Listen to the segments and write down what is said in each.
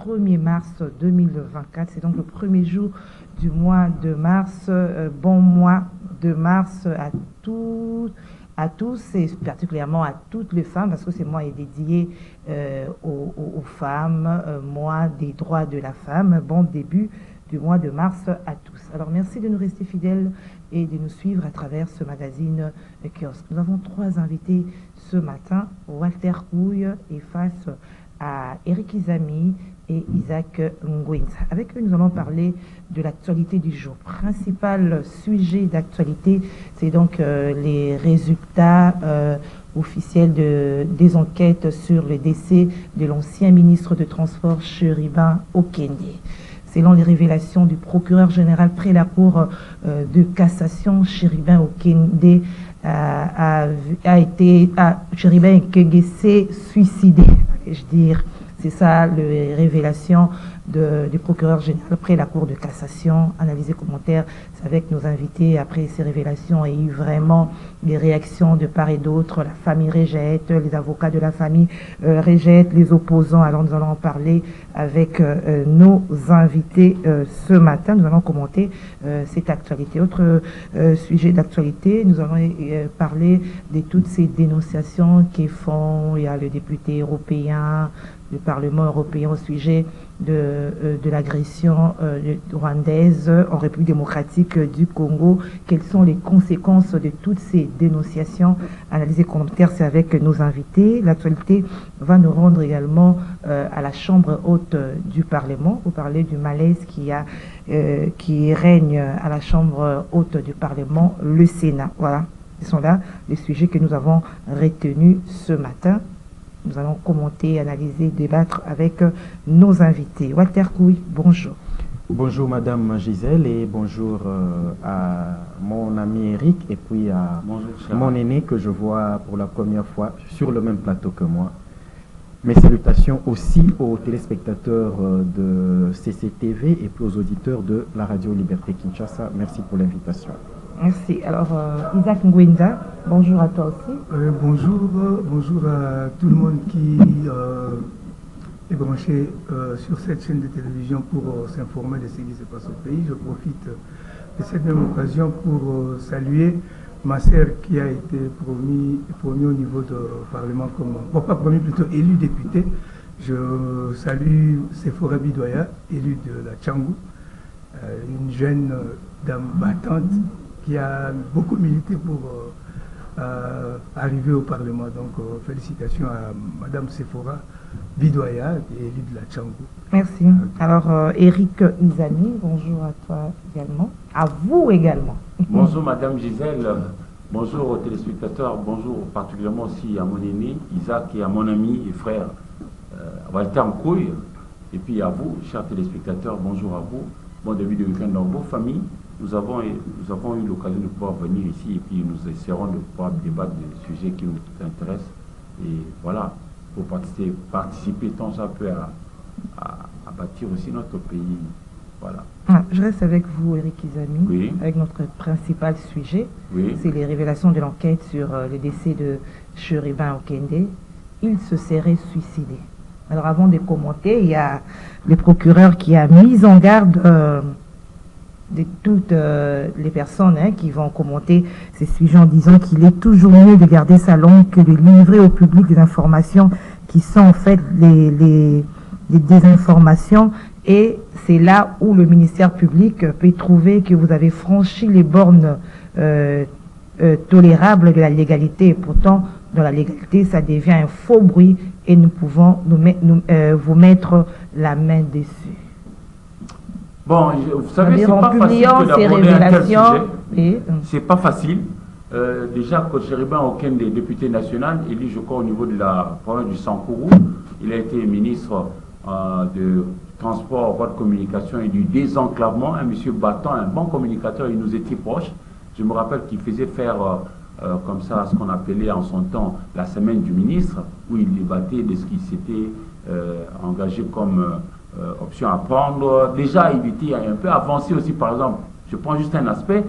1er mars 2024. C'est donc le premier jour du mois de mars. Bon mois de mars à tous et particulièrement à toutes les femmes, parce que ce mois est dédié aux femmes, mois des droits de la femme. Bon début du mois de mars à tous. Alors merci de nous rester fidèles et de nous suivre à travers ce magazine Kiosque. Nous avons 3 invités ce matin, Walter Couille et face à Eric Izami et Isaac Ngwenza. Avec eux, nous allons parler de l'actualité du jour. Principal sujet d'actualité, c'est donc les résultats officiels des enquêtes sur le décès de l'ancien ministre de Transport Cherubin Okende. Selon les révélations du procureur général près la cour de cassation, Cherubin Okende Cherubin Okende s'est suicidé, je dire. C'est ça, les révélations du procureur général après la Cour de cassation. Analyse et commentaires, c'est avec nos invités. Après ces révélations, il y a eu vraiment des réactions de part et d'autre. La famille rejette, les avocats de la famille rejettent, les opposants. Alors nous allons en parler avec nos invités ce matin. Nous allons commenter cette actualité. Autre sujet d'actualité, nous allons parler de toutes ces dénonciations qui font. Il y a le député européen, le Parlement européen au sujet de l'agression rwandaise en République démocratique du Congo. Quelles sont les conséquences de toutes ces dénonciations? Analyse et commentaires, c'est avec nos invités. L'actualité va nous rendre également à la Chambre haute du Parlement pour parler du malaise qui règne à la Chambre haute du Parlement, le Sénat. Voilà, ce sont là les sujets que nous avons retenus ce matin. Nous allons commenter, analyser, débattre avec nos invités. Walter Couille, bonjour. Bonjour Madame Gisèle et bonjour à mon ami Eric et puis à mon aîné que je vois pour la première fois sur le même plateau que moi. Mes salutations aussi aux téléspectateurs de CCTV et puis aux auditeurs de la radio Liberté Kinshasa. Merci pour l'invitation. Merci. Alors, Isaac Ngwenza, bonjour à toi aussi. Bonjour à tout le monde qui est branché sur cette chaîne de télévision pour s'informer de ce qui se passe au pays. Je profite de cette même occasion pour saluer ma sœur qui a été promue au niveau du Parlement comme, bon pas promue, plutôt élue députée. Je salue Sephora Bidoya, élue de la Tchangou, une jeune dame battante qui a beaucoup milité pour arriver au Parlement. Donc, félicitations à Madame Sephora Bidoya, qui est élue de la Tchangou. Merci. Alors, Eric Izami, bonjour à toi également. À vous également. Bonjour Madame Gisèle, bonjour aux téléspectateurs, bonjour particulièrement aussi à mon aîné Isaac et à mon ami et frère Walter Nkouille. Et puis à vous, chers téléspectateurs, bonjour à vous. Bon début de week-end dans vos familles. Nous avons eu l'occasion de pouvoir venir ici et puis nous essaierons de pouvoir débattre des sujets qui nous intéressent. Et voilà, pour participer tant ça peut à bâtir aussi notre pays. Voilà. Je reste avec vous, Eric Izami, oui, avec notre principal sujet. Oui. C'est les révélations de l'enquête sur le décès de Cherubin Okende. Il se serait suicidé. Alors avant de commenter, il y a le procureur qui a mis en garde de toutes les personnes qui vont commenter ces sujets en disant qu'il est toujours mieux de garder sa langue que de livrer au public des informations qui sont en fait les désinformations. Et c'est là où le ministère public peut trouver que vous avez franchi les bornes tolérables de la légalité. Et pourtant, dans la légalité, ça devient un faux bruit et nous pouvons vous mettre la main dessus. Bon, vous savez, c'est pas facile d'aborder un tel sujet. C'est pas facile. Déjà, que Cherubin Okende, député national, élu, je crois, au niveau de la province du Sankourou, il a été ministre de Transport, voie de communication et du désenclavement. Un monsieur battant, un bon communicateur, il nous était proche. Je me rappelle qu'il faisait faire comme ça ce qu'on appelait en son temps la semaine du ministre, où il débattait de ce qui s'était engagé comme option à prendre. Déjà, il était un peu avancé aussi, par exemple, je prends juste un aspect,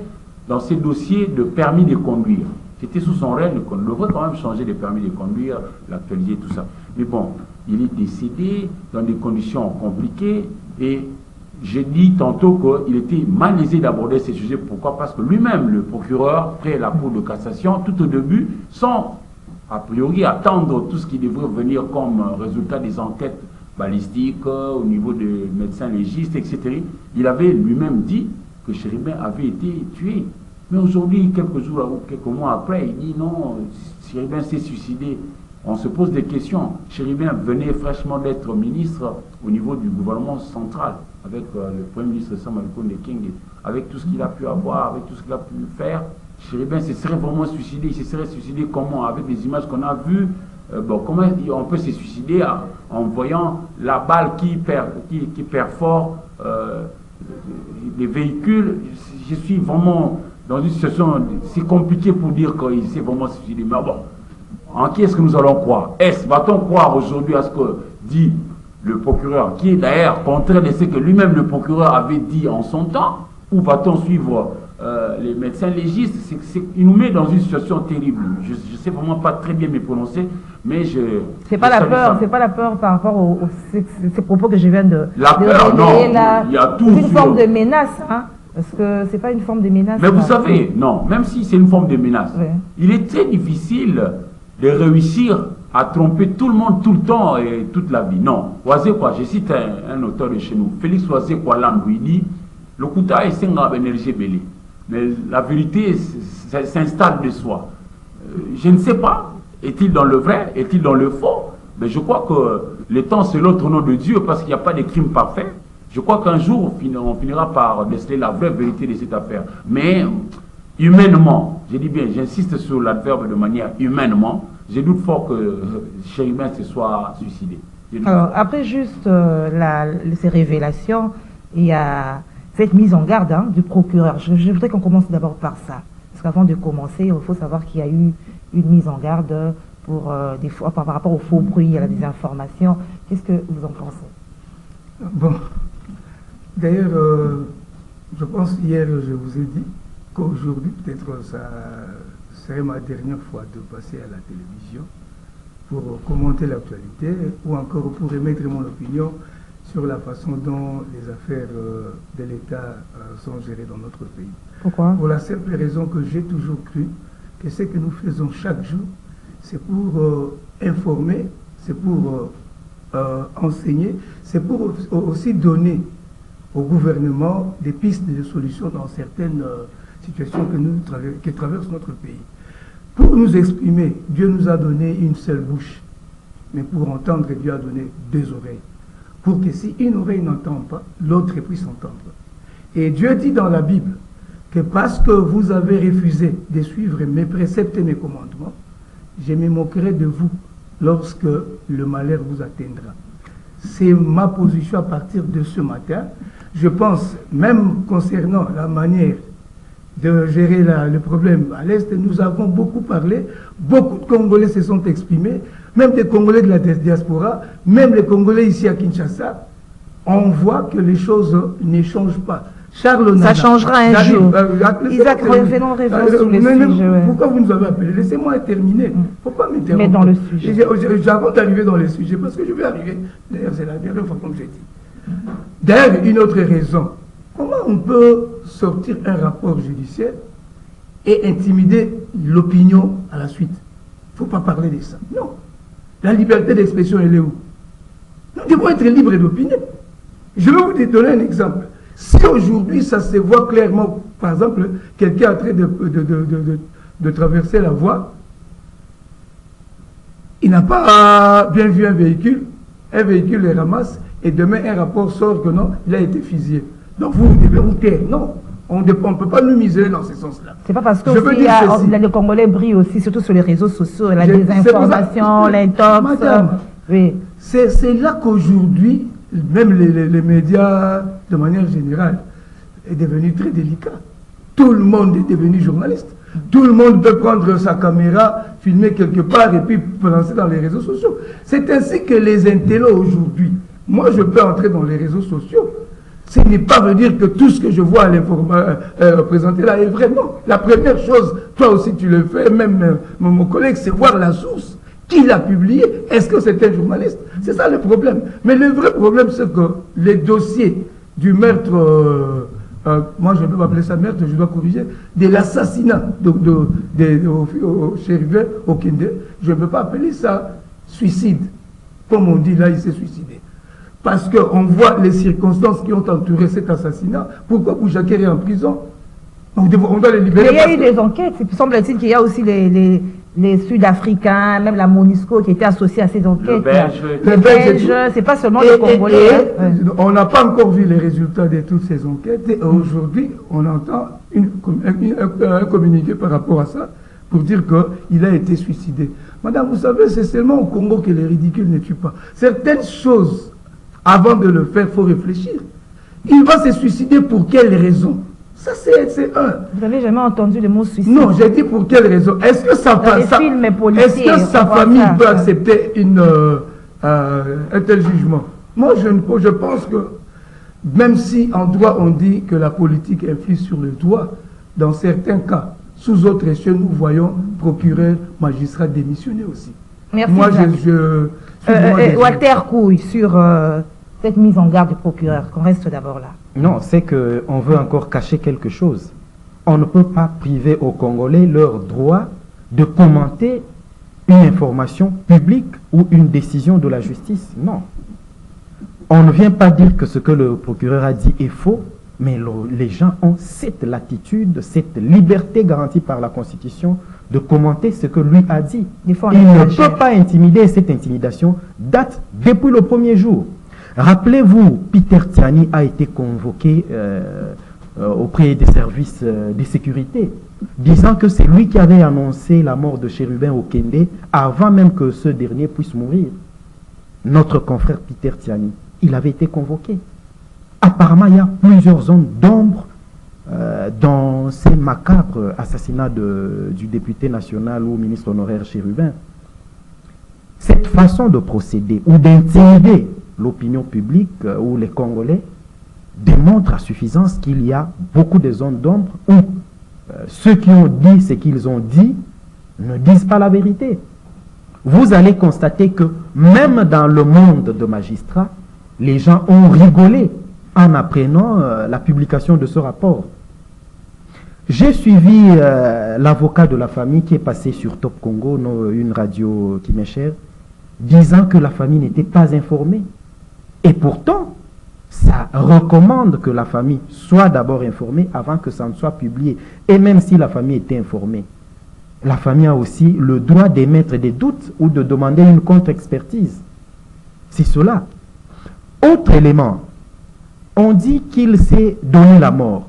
dans ces dossiers de permis de conduire. C'était sous son règne qu'on devrait quand même changer les permis de conduire, l'actualiser, tout ça. Mais bon, il est décédé dans des conditions compliquées et j'ai dit tantôt qu'il était malaisé d'aborder ces sujets. Pourquoi? Parce que lui-même, le procureur, près la Cour de cassation, tout au début, sans a priori attendre tout ce qui devrait venir comme résultat des enquêtes balistiques au niveau des médecins légistes, etc., il avait lui-même dit que Chéribin avait été tué. Mais aujourd'hui, quelques jours ou quelques mois après, il dit non, Chéribin s'est suicidé. On se pose des questions. Chéribin venait fraîchement d'être ministre au niveau du gouvernement central, avec le Premier ministre Samuel Konde King, avec tout ce qu'il a pu avoir, avec tout ce qu'il a pu faire. Chéribin se serait vraiment suicidé. Il se serait suicidé comment? Avec les images qu'on a vues. Comment on peut se suicider en voyant la balle qui perfore les véhicules? Je suis vraiment dans une situation, c'est compliqué pour dire qu'il s'est vraiment suicidé. Mais bon, en qui est-ce que nous allons croire? Va-t-on croire aujourd'hui à ce que dit le procureur, qui est d'ailleurs contraire de ce que lui-même le procureur avait dit en son temps? Ou va-t-on suivre les médecins légistes? Il nous met dans une situation terrible. Je ne sais vraiment pas très bien me prononcer, mais c'est pas la peur par rapport aux ces propos que je viens de... La peur, non. Il y a tout. C'est une forme de menace, hein? Parce que c'est pas une forme de menace. Mais vous savez, non, même si c'est une forme de menace, il est très difficile de réussir à tromper tout le monde tout le temps et toute la vie. Non. Oazekwa, je cite un auteur de chez nous, Félix Oazekwa Landou, il dit le Kouta est un énergie belé. Mais la vérité s'installe de soi. Je ne sais pas, est-il dans le vrai, est-il dans le faux? Mais je crois que le temps c'est l'autre nom de Dieu parce qu'il n'y a pas de crime parfait. Je crois qu'un jour on finira par déceler la vraie vérité de cette affaire. Mais humainement, je dis bien, j'insiste sur l'adverbe de manière humainement, je doute fort que Chéribin se soit suicidé. Alors, après juste ces révélations, il y a cette mise en garde du procureur. Je voudrais qu'on commence d'abord par ça. Parce qu'avant de commencer, il faut savoir qu'il y a eu une mise en garde par rapport aux faux bruits, à la désinformation. Qu'est-ce que vous en pensez? Bon, d'ailleurs, je pense hier, je vous ai dit qu'aujourd'hui, peut-être ça serait ma dernière fois de passer à la télévision pour commenter l'actualité ou encore pour émettre mon opinion sur la façon dont les affaires de l'État sont gérées dans notre pays. Pourquoi? Pour la simple raison que j'ai toujours cru que ce que nous faisons chaque jour, c'est pour informer, c'est pour enseigner, c'est pour aussi donner au gouvernement des pistes de solutions dans certaines situations que traverse notre pays. Pour nous exprimer, Dieu nous a donné une seule bouche, mais pour entendre, Dieu a donné deux oreilles. Pour que si une oreille n'entend pas, l'autre puisse entendre. Et Dieu dit dans la Bible que parce que vous avez refusé de suivre mes préceptes et mes commandements, je me moquerai de vous lorsque le malheur vous atteindra. C'est ma position à partir de ce matin. Je pense, même concernant la manière de gérer le problème à l'Est, nous avons beaucoup parlé, beaucoup de Congolais se sont exprimés, même des Congolais de la diaspora, même les Congolais ici à Kinshasa. On voit que les choses ne changent pas. Charles ça changera un jour. Isaac, revenons sur le sujet. Pourquoi vous nous avez appelé? Laissez-moi terminer. Pourquoi m'interrompre? Mais dans le sujet. J'avance d'arriver dans le sujet parce que je vais arriver. D'ailleurs, c'est la dernière fois comme j'ai dit. D'ailleurs, une autre raison. Comment on peut sortir un rapport judiciaire et intimider l'opinion à la suite? Il ne faut pas parler de ça. Non. La liberté d'expression, elle est où? Nous devons être libres d'opinion. Je vais vous donner un exemple. Si aujourd'hui, ça se voit clairement, par exemple, quelqu'un est en train de traverser la voie, il n'a pas bien vu un véhicule le ramasse, et demain, un rapport sort que non, il a été fusillé. Donc, vous devez vous taire. Non, on ne peut pas nous miser dans ce sens-là. C'est pas parce que le Congolais brille aussi, surtout sur les réseaux sociaux, la désinformation, l'intox. Madame, oui. C'est là qu'aujourd'hui, même les médias, de manière générale, est devenu très délicat. Tout le monde est devenu journaliste. Tout le monde peut prendre sa caméra, filmer quelque part et puis lancer dans les réseaux sociaux. C'est ainsi que les intellos aujourd'hui, moi je peux entrer dans les réseaux sociaux. Ce n'est pas me dire que tout ce que je vois présenté là est vrai. Non. La première chose, toi aussi tu le fais, même mon collègue, c'est voir la source. Qui l'a publié? Est-ce que c'est un journaliste? C'est ça le problème. Mais le vrai problème, c'est que les dossiers du meurtre, moi je ne peux pas appeler ça meurtre, je dois corriger, de l'assassinat de Chérubin au Kende, je ne peux pas appeler ça suicide. Comme on dit là, il s'est suicidé. Parce qu'on voit les circonstances qui ont entouré cet assassinat. Pourquoi Boujakere est en prison? On doit les libérer. Mais il y a eu des enquêtes. Il semble-t-il qu'il y a aussi les Sud-Africains, même la MONUSCO qui était associée à ces enquêtes. Les Belges, c'est pas seulement les Congolais. On n'a pas encore vu les résultats de toutes ces enquêtes. Et aujourd'hui, on entend un communiqué par rapport à ça pour dire qu'il a été suicidé. Madame, vous savez, c'est seulement au Congo que les ridicules ne tuent pas. Certaines choses, avant de le faire, il faut réfléchir. Il va se suicider pour quelle raison? Ça, c'est un. Vous n'avez jamais entendu le mot suicide? Non, j'ai dit pour quelle raison. Est-ce que sa famille peut accepter un tel jugement? Moi, je pense que, même si en droit on dit que la politique influe sur le droit, dans certains cas, sous autres échelles, nous voyons procureur, magistrat démissionner aussi. Merci. Moi, Walter Couille, sur cette mise en garde du procureur, qu'on reste d'abord là. Non, c'est qu'on veut encore cacher quelque chose. On ne peut pas priver aux Congolais leur droit de commenter une information publique ou une décision de la justice. Non. On ne vient pas dire que ce que le procureur a dit est faux, mais les gens ont cette latitude, cette liberté garantie par la Constitution de commenter ce que lui a dit. Il ne peut pas intimider, cette intimidation date depuis le premier jour. Rappelez-vous, Peter Tiani a été convoqué auprès des services de sécurité, disant que c'est lui qui avait annoncé la mort de Chérubin au Kende avant même que ce dernier puisse mourir. Notre confrère Peter Tiani, il avait été convoqué. Apparemment, il y a plusieurs zones d'ombre dans ces macabres assassinats du député national ou ministre honoraire Chérubin. Cette façon de procéder ou d'intimider l'opinion publique ou les Congolais démontre à suffisance qu'il y a beaucoup de zones d'ombre où ceux qui ont dit ce qu'ils ont dit ne disent pas la vérité. Vous allez constater que même dans le monde de magistrats, les gens ont rigolé en apprenant la publication de ce rapport. J'ai suivi l'avocat de la famille qui est passé sur Top Congo, une radio qui m'est chère, disant que la famille n'était pas informée. Et pourtant, ça recommande que la famille soit d'abord informée avant que ça ne soit publié. Et même si la famille était informée, la famille a aussi le droit d'émettre des doutes ou de demander une contre-expertise. C'est cela. Autre élément, on dit qu'il s'est donné la mort.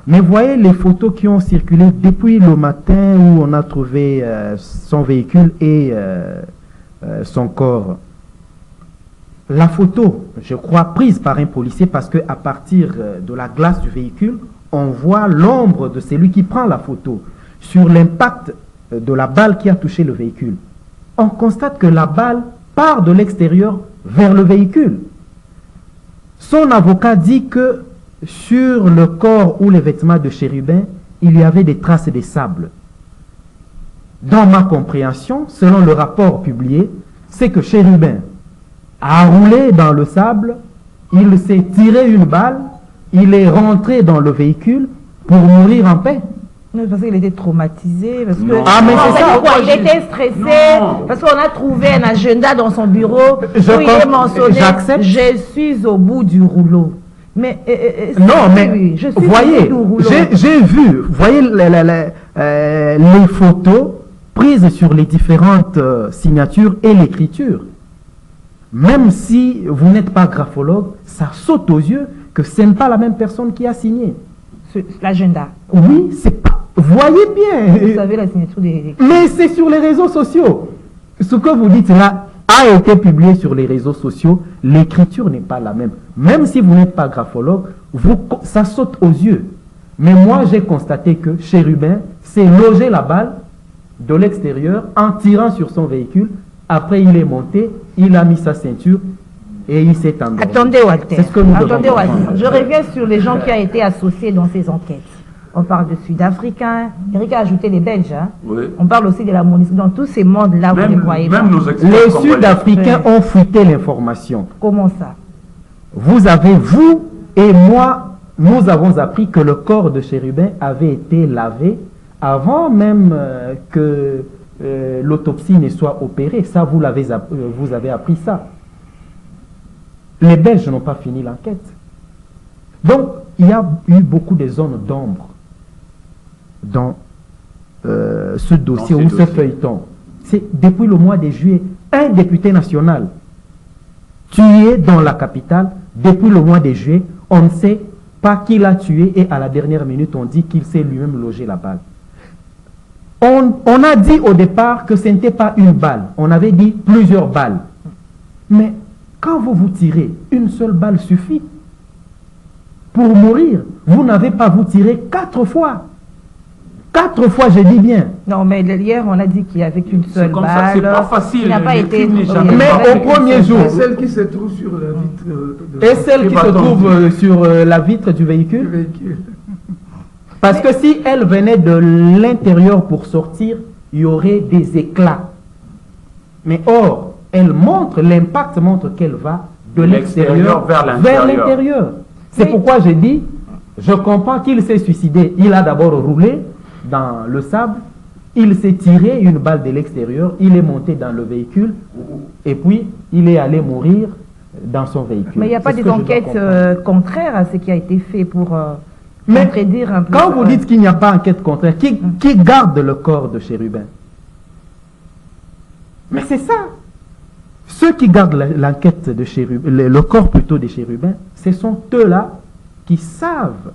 Mais voyez les photos qui ont circulé depuis le matin où on a trouvé son véhicule et son corps. La photo, je crois, prise par un policier parce qu'à partir de la glace du véhicule, on voit l'ombre de celui qui prend la photo sur l'impact de la balle qui a touché le véhicule. On constate que la balle part de l'extérieur vers le véhicule. Son avocat dit que sur le corps ou les vêtements de Chérubin, il y avait des traces de sable. Dans ma compréhension, selon le rapport publié, c'est que Chérubin a roulé dans le sable, il s'est tiré une balle, il est rentré dans le véhicule pour mourir en paix. Non, parce qu'il était traumatisé, parce que mais c'est ça. Il était stressé, parce qu'on a trouvé un agenda dans son bureau où il est mentionné « Je suis au bout du rouleau ». Mais non, mais je suis voyez, j'ai vu, voyez les photos prises sur les différentes signatures et l'écriture. Même si vous n'êtes pas graphologue, ça saute aux yeux que ce n'est pas la même personne qui a signé. L'agenda. Oui, c'est pas. Voyez bien. Vous savez la signature des... Mais c'est sur les réseaux sociaux. Ce que vous dites là a été publié sur les réseaux sociaux. L'écriture n'est pas la même. Même si vous n'êtes pas graphologue, ça saute aux yeux. Mais moi, j'ai constaté que Chérubin s'est logé la balle de l'extérieur en tirant sur son véhicule. Après, il est monté, il a mis sa ceinture et il s'est endormi. Attendez, Walter. C'est ce que nous Attendez, devons Walter. comprendre. Je reviens sur les gens qui ont été associés dans ces enquêtes. On parle de Sud-Africains. Eric a ajouté les Belges. Hein. Oui. On parle aussi de la MONUSCO. Dans tous ces mondes-là, vous ne croyez pas. Même nos experts Les congolais. Sud-Africains ont fuité l'information. Comment ça? Vous et moi, nous avons appris que le corps de Chérubin avait été lavé avant même que l'autopsie ne soit opérée. Ça, vous avez appris ça. Les Belges n'ont pas fini l'enquête. Donc, il y a eu beaucoup de zones d'ombre dans ce dossier ou ce feuilleton. C'est depuis le mois de juillet, un député national tué dans la capitale. Depuis le mois de juillet, on ne sait pas qui l'a tué et à la dernière minute, on dit qu'il s'est lui-même logé la balle. On a dit au départ que ce n'était pas une balle. On avait dit plusieurs balles. Mais quand vous tirez, une seule balle suffit pour mourir. Vous n'avez pas vous tiré 4 fois. 4 fois, je dis bien. Non, mais hier, on a dit qu'il n'y avait qu'une seule balle. C'est pas facile. Il n'a pas été... Mais au premier jour... Et celle qui se trouve sur la vitre... Et celle qui se trouve sur la vitre du véhicule. Parce que si elle venait de l'intérieur pour sortir, il y aurait des éclats. Mais or, elle montre, l'impact montre qu'elle va de l'extérieur vers l'intérieur. C'est pourquoi j'ai dit, je comprends qu'il s'est suicidé. Il a d'abord roulé dans le sable, il s'est tiré une balle de l'extérieur, il est monté dans le véhicule et puis il est allé mourir dans son véhicule. Mais il n'y a pas des enquêtes contraires à ce qui a été fait pour prédire un peu. Quand vous dites qu'il n'y a pas d'enquête contraire, qui garde le corps de Chérubin? Mais c'est ça. Ceux qui gardent l'enquête de Chérubin, le corps plutôt de Chérubin, ce sont eux-là qui savent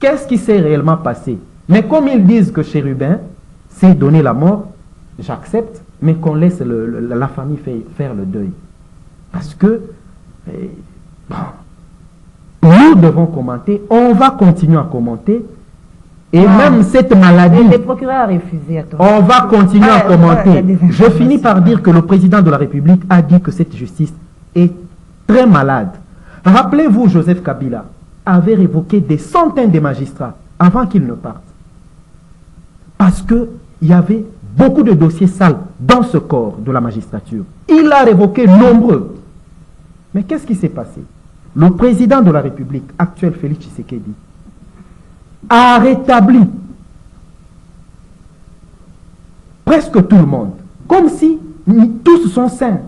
qu'est-ce qui s'est réellement passé. Mais comme ils disent que Chérubin s'est donné la mort, j'accepte, mais qu'on laisse la famille faire le deuil. Parce que nous devons commenter, on va continuer à commenter, et même cette maladie, le procureur a refusé. On va continuer à commenter. Je finis par dire que le président de la République a dit que cette justice est très malade. Rappelez-vous, Joseph Kabila avait révoqué des centaines de magistrats avant qu'ils ne partent. Parce qu'il y avait beaucoup de dossiers sales dans ce corps de la magistrature. Il a révoqué nombreux. Mais qu'est-ce qui s'est passé? Le président de la République actuel, Félix Tshisekedi, a rétabli presque tout le monde, comme si tous sont sains.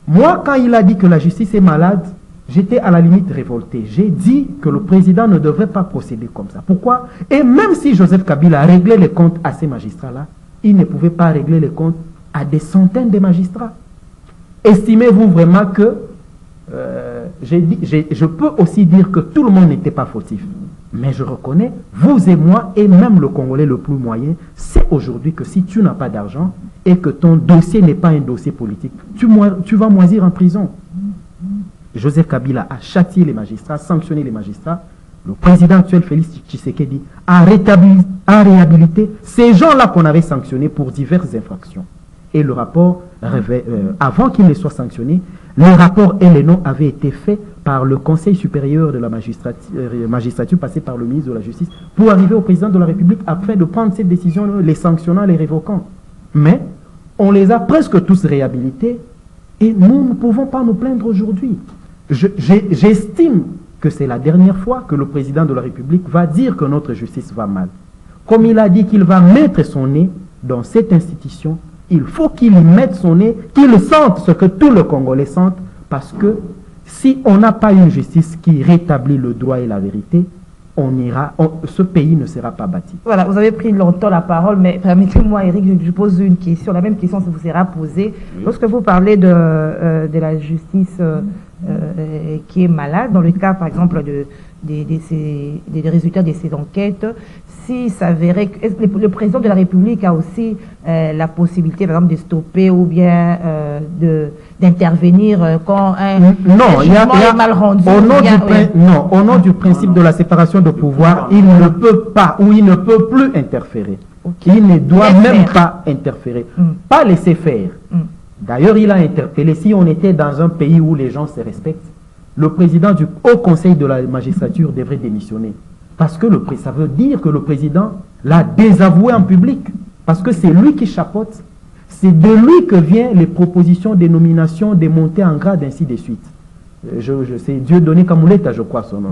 Moi, quand il a dit que la justice est malade, j'étais à la limite révolté. J'ai dit que le président ne devrait pas procéder comme ça. Pourquoi? Et même si Joseph Kabila a réglé les comptes à ces magistrats-là, il ne pouvait pas régler les comptes à des centaines de magistrats. Estimez-vous vraiment que je peux aussi dire que tout le monde n'était pas fautif. Mais je reconnais, vous et moi, et même le Congolais le plus moyen, c'est aujourd'hui que si tu n'as pas d'argent et que ton dossier n'est pas un dossier politique, tu vas moisir en prison. Joseph Kabila a châtié les magistrats, sanctionné les magistrats. Le président actuel, Félix Tshisekedi, a réhabilité ces gens-là qu'on avait sanctionnés pour diverses infractions. Et le rapport, avant qu'il ne soit sanctionné, le rapport et les noms avaient été faits par le Conseil supérieur de la magistrature passé par le ministre de la Justice pour arriver au président de la République afin de prendre cette décision, les sanctionnant, les révoquant. Mais on les a presque tous réhabilités et nous ne pouvons pas nous plaindre aujourd'hui. J'estime que c'est la dernière fois que le président de la République va dire que notre justice va mal. Comme il a dit qu'il va mettre son nez dans cette institution, il faut qu'il y mette son nez, qu'il sente ce que tout le Congolais sente, parce que si on n'a pas une justice qui rétablit le droit et la vérité, ce pays ne sera pas bâti. Voilà, vous avez pris longtemps la parole, mais permettez-moi, Eric, je pose une question. La même question vous sera posée. Oui. Lorsque vous parlez de la justice qui est malade, dans le cas, par exemple, des résultats de ces enquêtes, si s'avérait que le président de la République a aussi la possibilité, par exemple, de stopper ou bien d'intervenir quand un jugement est mal rendu. Au nom du principe de la séparation de pouvoir, il ne peut pas ou il ne peut plus interférer. Okay. Il ne doit même pas interférer. Pas laisser faire. D'ailleurs, il a interpellé, si on était dans un pays où les gens se respectent, le président du Haut Conseil de la magistrature devrait démissionner. Parce que ça veut dire que le président l'a désavoué en public. Parce que c'est lui qui chapeaute. C'est de lui que viennent les propositions des nominations, des montées en grade, ainsi de suite. Je sais, Dieudonné Kamouleta, je crois son nom.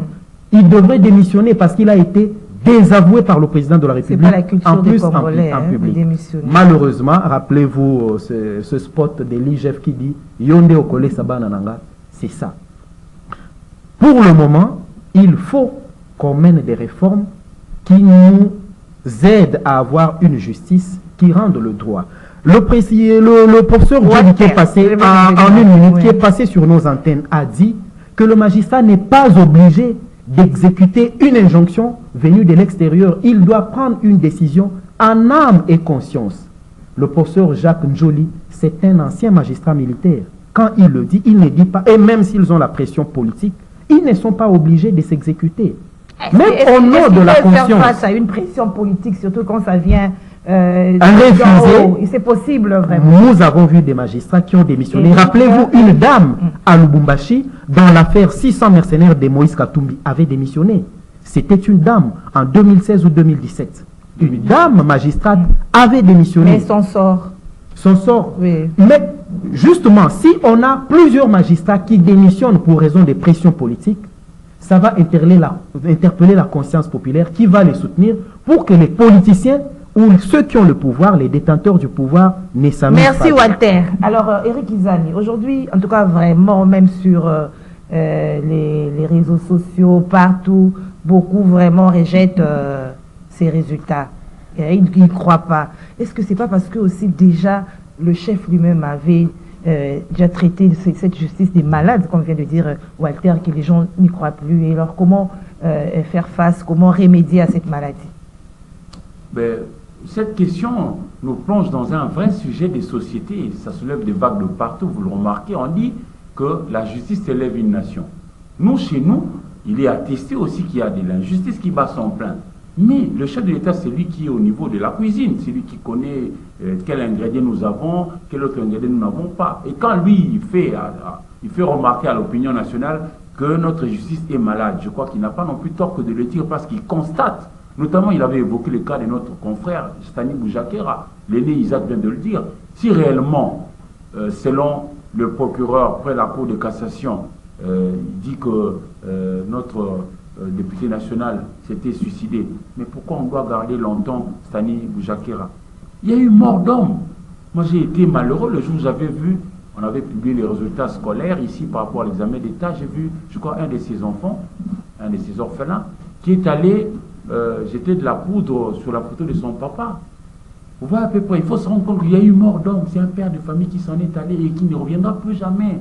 Il devrait démissionner parce qu'il a été désavoué par le président de la République. C'est pas la culture des Congolais, en public. Démissionner. Malheureusement, rappelez-vous ce spot de l'IGF qui dit Yonde Okole Sabanananga, c'est ça. Pour le moment, il faut qu'on mène des réformes qui nous aident à avoir une justice qui rende le droit. Le professeur Ouad qui est passé en une minute, qui est passé sur nos antennes, a dit que le magistrat n'est pas obligé d'exécuter une injonction venue de l'extérieur. Il doit prendre une décision en âme et conscience. Le professeur Jacques Njoli, c'est un ancien magistrat militaire. Quand il le dit, il ne dit pas, et même s'ils ont la pression politique, ils ne sont pas obligés de s'exécuter. Même au nom de la conscience. Faire face à une pression politique, surtout quand ça vient refuser, c'est possible vraiment. Nous avons vu des magistrats qui ont démissionné. Rappelez-vous, une dame à Lubumbashi, dans l'affaire 600 mercenaires de Moïse Katumbi, avait démissionné. C'était une dame en 2016 ou 2017. Une dame magistrate avait démissionné. Mais son sort. Son sort. Oui. Mais justement, si on a plusieurs magistrats qui démissionnent pour raison de pression politique, ça va interpeller la conscience populaire qui va les soutenir pour que les politiciens ou ceux qui ont le pouvoir, les détenteurs du pouvoir, ne s'amusent pas. Merci Walter. Alors Eric Izani, aujourd'hui, en tout cas vraiment, même sur les réseaux sociaux, partout, beaucoup vraiment rejettent ces résultats. Et ils ne croient pas. Est-ce que c'est pas parce que aussi déjà le chef lui-même avait déjà traité cette justice des malades, comme vient de dire Walter, que les gens n'y croient plus? Et alors comment faire face, comment remédier à cette maladie? Cette question nous plonge dans un vrai sujet des sociétés. Ça soulève des vagues de partout, vous le remarquez. On dit que la justice élève une nation. Nous, chez nous, il est attesté aussi qu'il y a de l'injustice qui bat son plein. Mais le chef de l'État, c'est lui qui est au niveau de la cuisine. C'est lui qui connaît quel ingrédient nous avons, quel autre ingrédient nous n'avons pas. Et quand lui, il fait remarquer à l'opinion nationale que notre justice est malade, je crois qu'il n'a pas non plus tort que de le dire parce qu'il constate. Notamment, il avait évoqué le cas de notre confrère, Stani Boujakera. L'aîné Isaac vient de le dire. Si réellement, selon le procureur près la Cour de cassation, il dit que notre député national s'était suicidé, mais pourquoi on doit garder longtemps Stani Boujakera? Il y a eu mort d'homme. Moi, j'ai été malheureux le jour où j'avais vu, on avait publié les résultats scolaires ici par rapport à l'examen d'État. J'ai vu, je crois, un de ses enfants, un de ses orphelins, qui est allé jeter de la poudre sur la photo de son papa. Vous voyez à peu près, il faut se rendre compte qu'il y a eu mort d'homme. C'est un père de famille qui s'en est allé et qui ne reviendra plus jamais.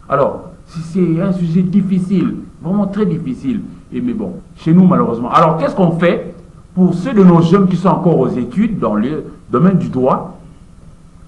Alors, si c'est un sujet difficile, vraiment très difficile, mais bon, chez nous malheureusement. Alors, qu'est-ce qu'on fait pour ceux de nos jeunes qui sont encore aux études dans le domaine du droit?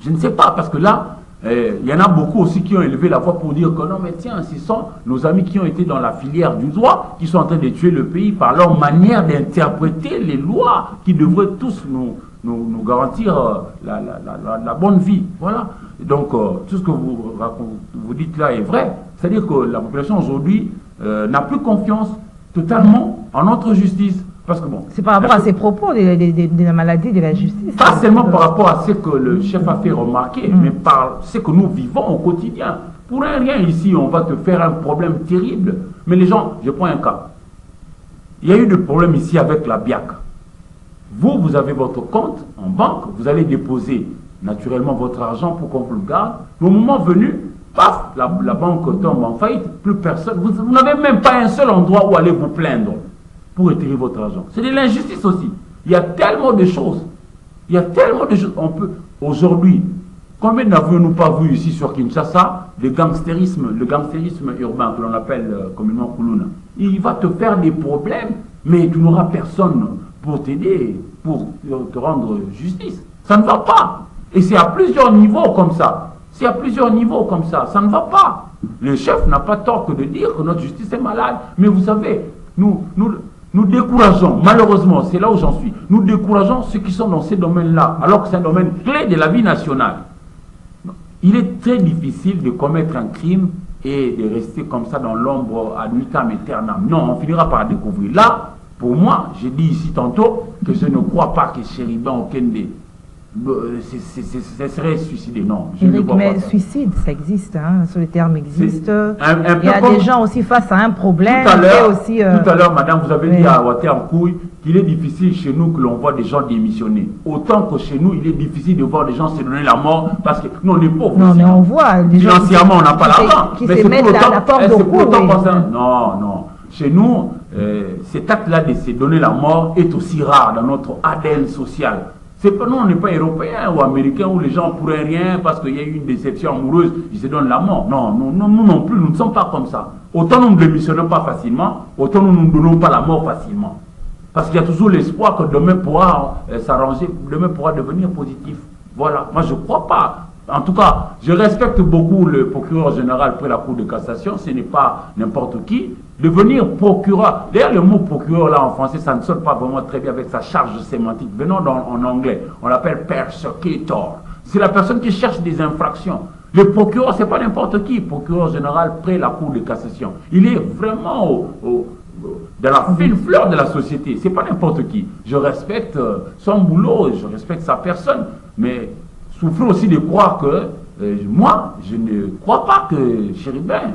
Je ne sais pas, parce que là, il y en a beaucoup aussi qui ont élevé la voix pour dire que non, mais tiens, ce sont nos amis qui ont été dans la filière du droit qui sont en train de tuer le pays par leur manière d'interpréter les lois qui devraient tous nous garantir la bonne vie. Voilà. Donc, tout ce que vous dites là est vrai. C'est-à-dire que la population aujourd'hui n'a plus confiance totalement en notre justice. Parce que bon, c'est par rapport à ces propos de la maladie de la justice. Pas seulement par rapport à ce que le chef a fait remarquer, mais par ce que nous vivons au quotidien. Pour un rien ici, on va te faire un problème terrible. Mais les gens, je prends un cas. Il y a eu des problèmes ici avec la BIAC. Vous avez votre compte en banque, vous allez déposer naturellement votre argent pour qu'on vous le garde. Au moment venu, paf, la banque tombe en faillite, plus personne. Vous n'avez même pas un seul endroit où aller vous plaindre pour retirer votre argent. C'est de l'injustice aussi. Il y a tellement de choses. Il y a tellement de choses. On peut, aujourd'hui, combien n'avons-nous pas vu ici sur Kinshasa, le gangsterisme urbain que l'on appelle communément Kuluna. Il va te faire des problèmes, mais tu n'auras personne pour t'aider, pour te rendre justice. Ça ne va pas. Et c'est à plusieurs niveaux comme ça. C'est à plusieurs niveaux comme ça. Ça ne va pas. Le chef n'a pas tort que de dire que notre justice est malade. Mais vous savez, nous décourageons, malheureusement, c'est là où j'en suis, nous décourageons ceux qui sont dans ces domaines-là, alors que c'est un domaine clé de la vie nationale. il est très difficile de commettre un crime et de rester comme ça dans l'ombre ad vitam aeternam. Non, on finira par découvrir. Là, pour moi, j'ai dit ici tantôt que je ne crois pas que Chéribin Okende ce serait suicidé. Non, je Eric, ne crois mais pas ça. Suicide, ça existe, hein, le terme existe. Il y a des gens aussi face à un problème. Tout à l'heure, madame, vous avez dit à Waterkouy qu'il est difficile chez nous que l'on voit des gens démissionner. Autant que chez nous, il est difficile de voir des gens se donner la mort parce que nous, on est pauvres. Non, mais on voit. Financièrement, on n'a pas l'argent. Qui se mettent à la porte de cou. Non, non. Chez nous, cet acte-là de se donner la mort est aussi rare dans notre ADN social. C'est pas, nous, on n'est pas européens ou américains où les gens pourraient rien parce qu'il y a eu une déception amoureuse, ils se donnent la mort. Non, nous non plus, nous ne sommes pas comme ça. Autant nous ne démissionnons pas facilement, autant nous ne donnons pas la mort facilement. Parce qu'il y a toujours l'espoir que demain pourra s'arranger, demain pourra devenir positif. Voilà, moi je ne crois pas. En tout cas, je respecte beaucoup le procureur général près la Cour de cassation, ce n'est pas n'importe qui. Devenir procureur, d'ailleurs le mot procureur là en français, ça ne sonne pas vraiment très bien avec sa charge sémantique. Venons en anglais, on l'appelle persecutor. C'est la personne qui cherche des infractions. Le procureur, c'est pas n'importe qui, procureur général près la Cour de cassation. Il est vraiment dans la fine fleur de la société, c'est pas n'importe qui. Je respecte son boulot, je respecte sa personne, mais souffre aussi de croire que moi, je ne crois pas que Chéribin.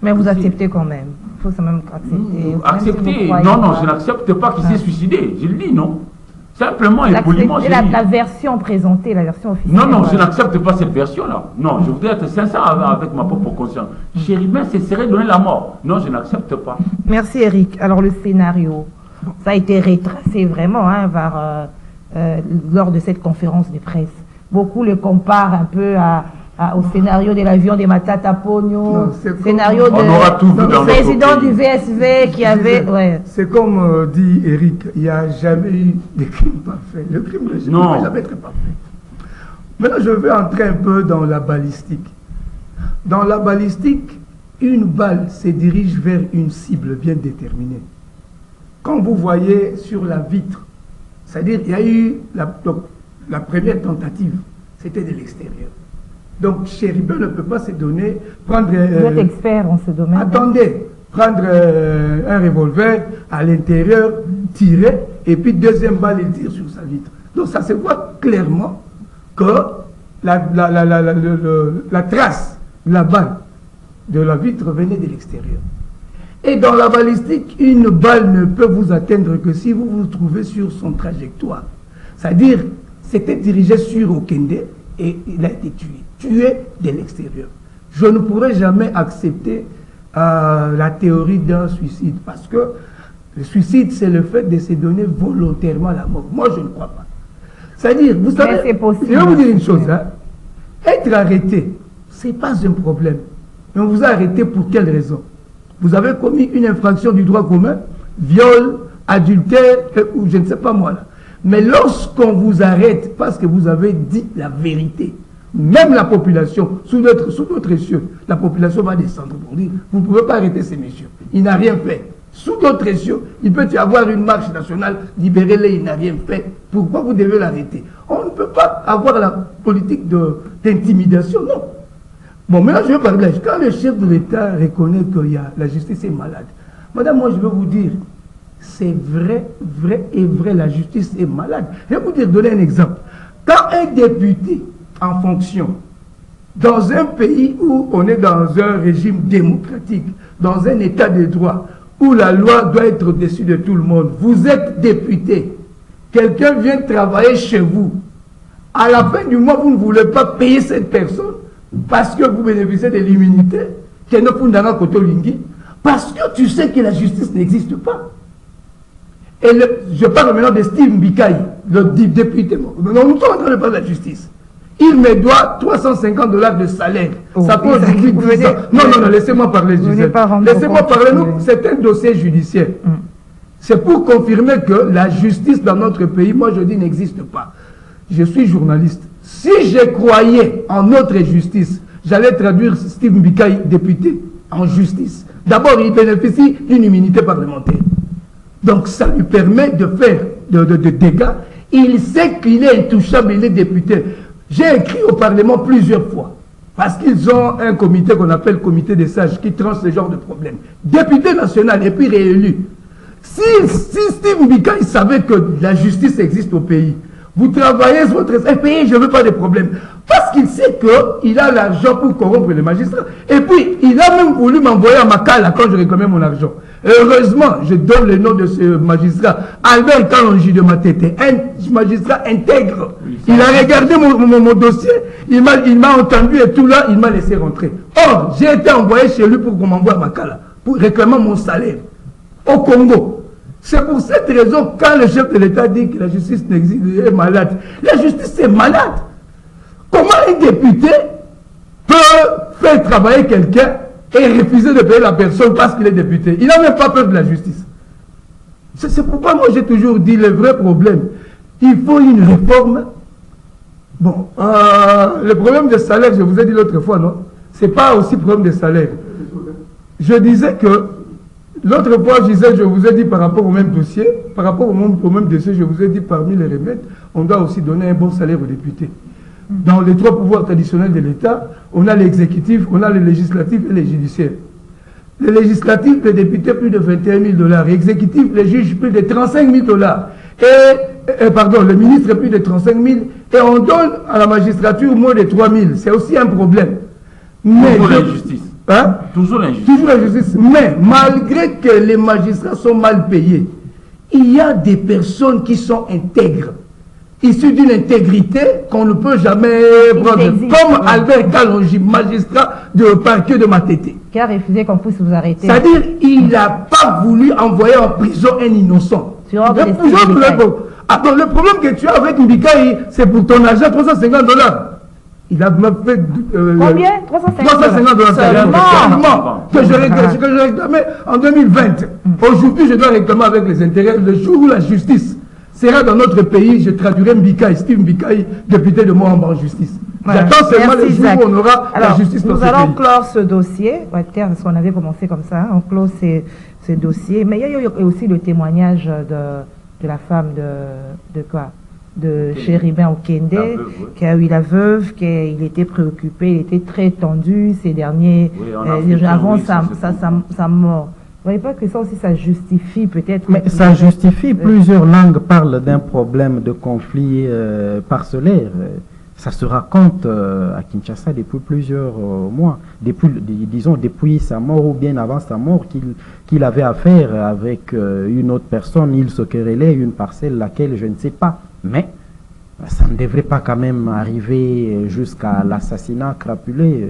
Mais vous acceptez quand même. Il faut quand même accepter. Accepter. Non, je n'accepte pas qu'il s'est suicidé. Je le dis, non. Simplement et poliment. La version présentée, la version officielle. Non, je n'accepte pas cette version-là. Non, je voudrais être sincère avec ma propre conscience. Chéribin se serait donné la mort. Non, je n'accepte pas. Merci, Eric. Alors, le scénario, ça a été retracé vraiment lors de cette conférence de presse. Beaucoup le comparent un peu au scénario de l'avion de Matata Pogno, scénario du président du VSV qui avait... Ouais. C'est comme dit Eric, il n'y a jamais eu de crime parfait. Le crime ne peut jamais être parfait. Maintenant, je vais entrer un peu dans la balistique. Dans la balistique, une balle se dirige vers une cible bien déterminée. Quand vous voyez sur la vitre, c'est-à-dire il y a eu la première tentative, c'était de l'extérieur. Donc, Chéribin ne peut pas se donner, prendre... Vous êtes expert en ce domaine. Attendez, prendre un revolver à l'intérieur, tirer, et puis deuxième balle, il tire sur sa vitre. Donc, ça se voit clairement que la trace de la balle de la vitre venait de l'extérieur. Et dans la balistique, une balle ne peut vous atteindre que si vous vous trouvez sur son trajectoire. C'est-à-dire, c'était dirigé sur Okende et il a été tué de l'extérieur. Je ne pourrais jamais accepter la théorie d'un suicide parce que le suicide, c'est le fait de se donner volontairement la mort. Moi, je ne crois pas. C'est-à-dire, vous savez, je vais vous dire une chose, hein, être arrêté, ce n'est pas un problème. Mais on vous a arrêté pour quelle raison? Vous avez commis une infraction du droit commun, viol, adultère, ou je ne sais pas moi là. Mais lorsqu'on vous arrête parce que vous avez dit la vérité, même la population, sous notre cieux, la population va descendre pour dire, vous ne pouvez pas arrêter ces messieurs. Il n'a rien fait. Sous d'autres cieux, il peut y avoir une marche nationale, libérez-les, il n'a rien fait. Pourquoi vous devez l'arrêter? On ne peut pas avoir la politique d'intimidation, non. Bon, maintenant je vais parler. Quand le chef de l'État reconnaît que la justice est malade, madame, moi je vais vous dire, c'est vrai, la justice est malade. Je vais vous donner un exemple. Quand un député en fonction, dans un pays où on est dans un régime démocratique, dans un état de droit, où la loi doit être au-dessus de tout le monde, vous êtes député, quelqu'un vient travailler chez vous, à la fin du mois, vous ne voulez pas payer cette personne parce que vous bénéficiez de l'immunité, parce que tu sais que la justice n'existe pas. Et je parle maintenant de Steve Mbikaï, le député. Nous sommes en train de parler de la justice. Il me doit $350 de salaire. Ça peut aujourd'hui 10 ans. Non, laissez-moi parler, Gisèle. Laissez-moi parler, c'est un dossier judiciaire. C'est pour confirmer que la justice dans notre pays, moi je dis, n'existe pas. Je suis journaliste. Si je croyais en notre justice, j'allais traduire Steve Mbikaï, député, en justice. D'abord, il bénéficie d'une immunité parlementaire. Donc ça lui permet de faire de dégâts. Il sait qu'il est intouchable, il est député. J'ai écrit au Parlement plusieurs fois. Parce qu'ils ont un comité qu'on appelle comité des sages qui tranche ce genre de problème. Député national et puis réélu. Si Steve Mbika il savait que la justice existe au pays, vous travaillez sur votre pays, je ne veux pas de problème. Parce qu'il sait qu'il a l'argent pour corrompre les magistrats. Et puis, il a même voulu m'envoyer à Makala quand je réclamais mon argent. Heureusement, je donne le nom de ce magistrat, Albert Kalonji de Matete, un magistrat intègre. Il a regardé mon dossier, il m'a entendu et tout là, il m'a laissé rentrer. Or, j'ai été envoyé chez lui pour qu'on m'envoie à Makala, pour réclamer mon salaire au Congo. C'est pour cette raison, quand le chef de l'État dit que la justice n'existe, est malade, la justice est malade. Comment un député peut faire travailler quelqu'un et refuser de payer la personne parce qu'il est député? Il n'a même pas peur de la justice. C'est pourquoi moi j'ai toujours dit le vrai problème. Il faut une réforme. Bon, le problème des salaires, je vous ai dit l'autre fois, non? Ce n'est pas aussi le problème des salaires. Je disais que l'autre fois, je vous ai dit par rapport au même dossier, par rapport au même dossier, je vous ai dit parmi les remèdes, on doit aussi donner un bon salaire aux députés. Dans les trois pouvoirs traditionnels de l'État, on a l'exécutif, on a le législatif et le judiciaire. Le législatif, les députés, plus de 21 000 $. L'exécutif, les juges, plus de 35 000 $. Le ministre, plus de 35 000 $. Et on donne à la magistrature moins de 3 000. C'est aussi un problème. Mais toujours l'injustice. Hein? Toujours l'injustice. Toujours l'injustice. Mais malgré que les magistrats sont mal payés, il y a des personnes qui sont intègres, issus d'une intégrité qu'on ne peut jamais prendre. Comme Albert Kalonji, magistrat de parquet de Matete. Qui a refusé qu'on puisse vous arrêter. C'est-à-dire, il n'a pas voulu envoyer en prison un innocent. Le problème que tu as avec Mbikaï, c'est pour ton argent, 350 $. Il a même fait... Combien? 350 $. Seulement que je réclamais en 2020. Aujourd'hui, je dois réclamer avec les intérêts. Le jour où la justice sera dans notre pays, je traduirai Mbikaï, Steve Mbikaï, député de Moamba en justice. Voilà. J'attends seulement le jour où on aura la justice dans ce pays. Nous allons clore ce dossier. Parce qu'on avait commencé comme ça, on clôt ce dossier. Mais il y a eu aussi le témoignage de la femme de Chéribin Okende, qui a eu la veuve, qu'il était préoccupé, il était très tendu ces derniers, avant sa mort. Vous ne voyez pas que ça aussi, ça justifie peut-être... Mais ça justifie, plusieurs langues parlent d'un problème de conflit parcellaire. Ça se raconte à Kinshasa depuis plusieurs mois, depuis sa mort ou bien avant sa mort, qu'il avait affaire avec une autre personne, il se querellait une parcelle, laquelle je ne sais pas. Mais ça ne devrait pas quand même arriver jusqu'à l'assassinat crapulé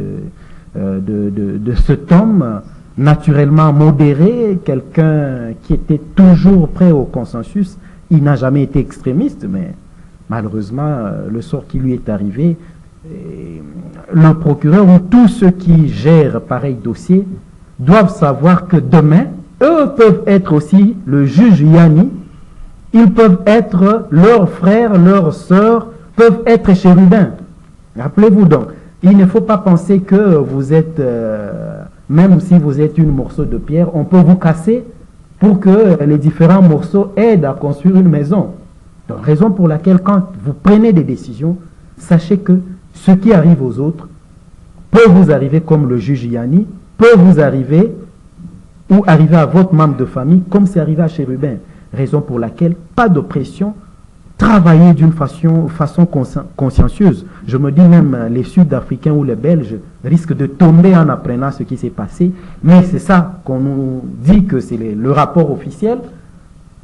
de cet homme naturellement modéré, quelqu'un qui était toujours prêt au consensus. Il n'a jamais été extrémiste, mais malheureusement, le sort qui lui est arrivé, le procureur ou tous ceux qui gèrent pareil dossier doivent savoir que demain, eux peuvent être aussi le juge Yanni, ils peuvent être leurs frères, leurs sœurs, peuvent être chérubins. Rappelez-vous donc, il ne faut pas penser que vous êtes, même si vous êtes un morceau de pierre, on peut vous casser pour que les différents morceaux aident à construire une maison. Donc, raison pour laquelle quand vous prenez des décisions, sachez que ce qui arrive aux autres peut vous arriver comme le juge Yanni, peut vous arriver ou arriver à votre membre de famille comme c'est arrivé à Chérubin. Raison pour laquelle pas de pression, travailler d'une façon consciencieuse. Je me dis même les Sud-Africains ou les Belges risquent de tomber en apprenant ce qui s'est passé, mais c'est ça qu'on nous dit que c'est le rapport officiel.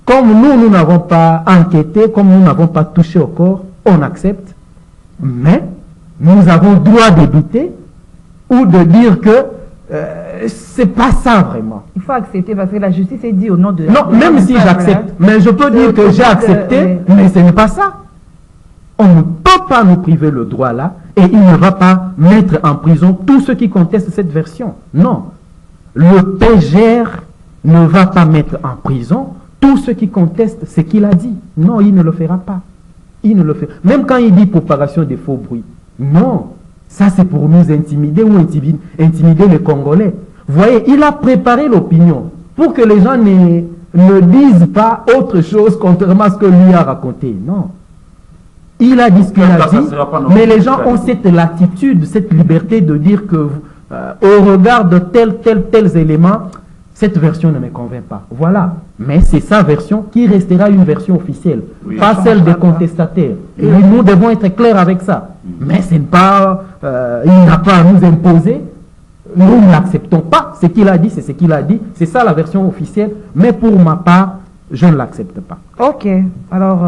Comme nous n'avons pas enquêté, comme nous n'avons pas touché au corps, on accepte, mais nous avons le droit de douter ou de dire que c'est pas ça vraiment. Il faut accepter parce que la justice est dit au nom de... Non, même si j'accepte, mais je peux dire que j'ai accepté, mais ce n'est pas ça. On ne peut pas nous priver le droit là et il ne va pas mettre en prison tous ceux qui contestent cette version. Non. Le PGR ne va pas mettre en prison tous ceux qui contestent ce qu'il a dit. Non, il ne le fera pas. Il ne le fera. Même quand il dit propagation des faux bruits. Non. Ça, c'est pour nous intimider ou intimider les Congolais. Vous voyez, il a préparé l'opinion pour que les gens ne disent pas autre chose contrairement à ce que lui a raconté. Non. Il a dit ce qu'il a dit, mais les gens ont cette latitude, cette liberté de dire que au regard de tels éléments, cette version ne me convainc pas. Voilà. Mais c'est sa version qui restera une version officielle, pas celle des contestataires. Et nous devons être clairs avec ça. Mais ce n'est pas, il n'a pas à nous imposer. Nous n'acceptons pas. Ce qu'il a dit, c'est ce qu'il a dit. C'est ça la version officielle. Mais pour ma part, je ne l'accepte pas. Ok. Alors,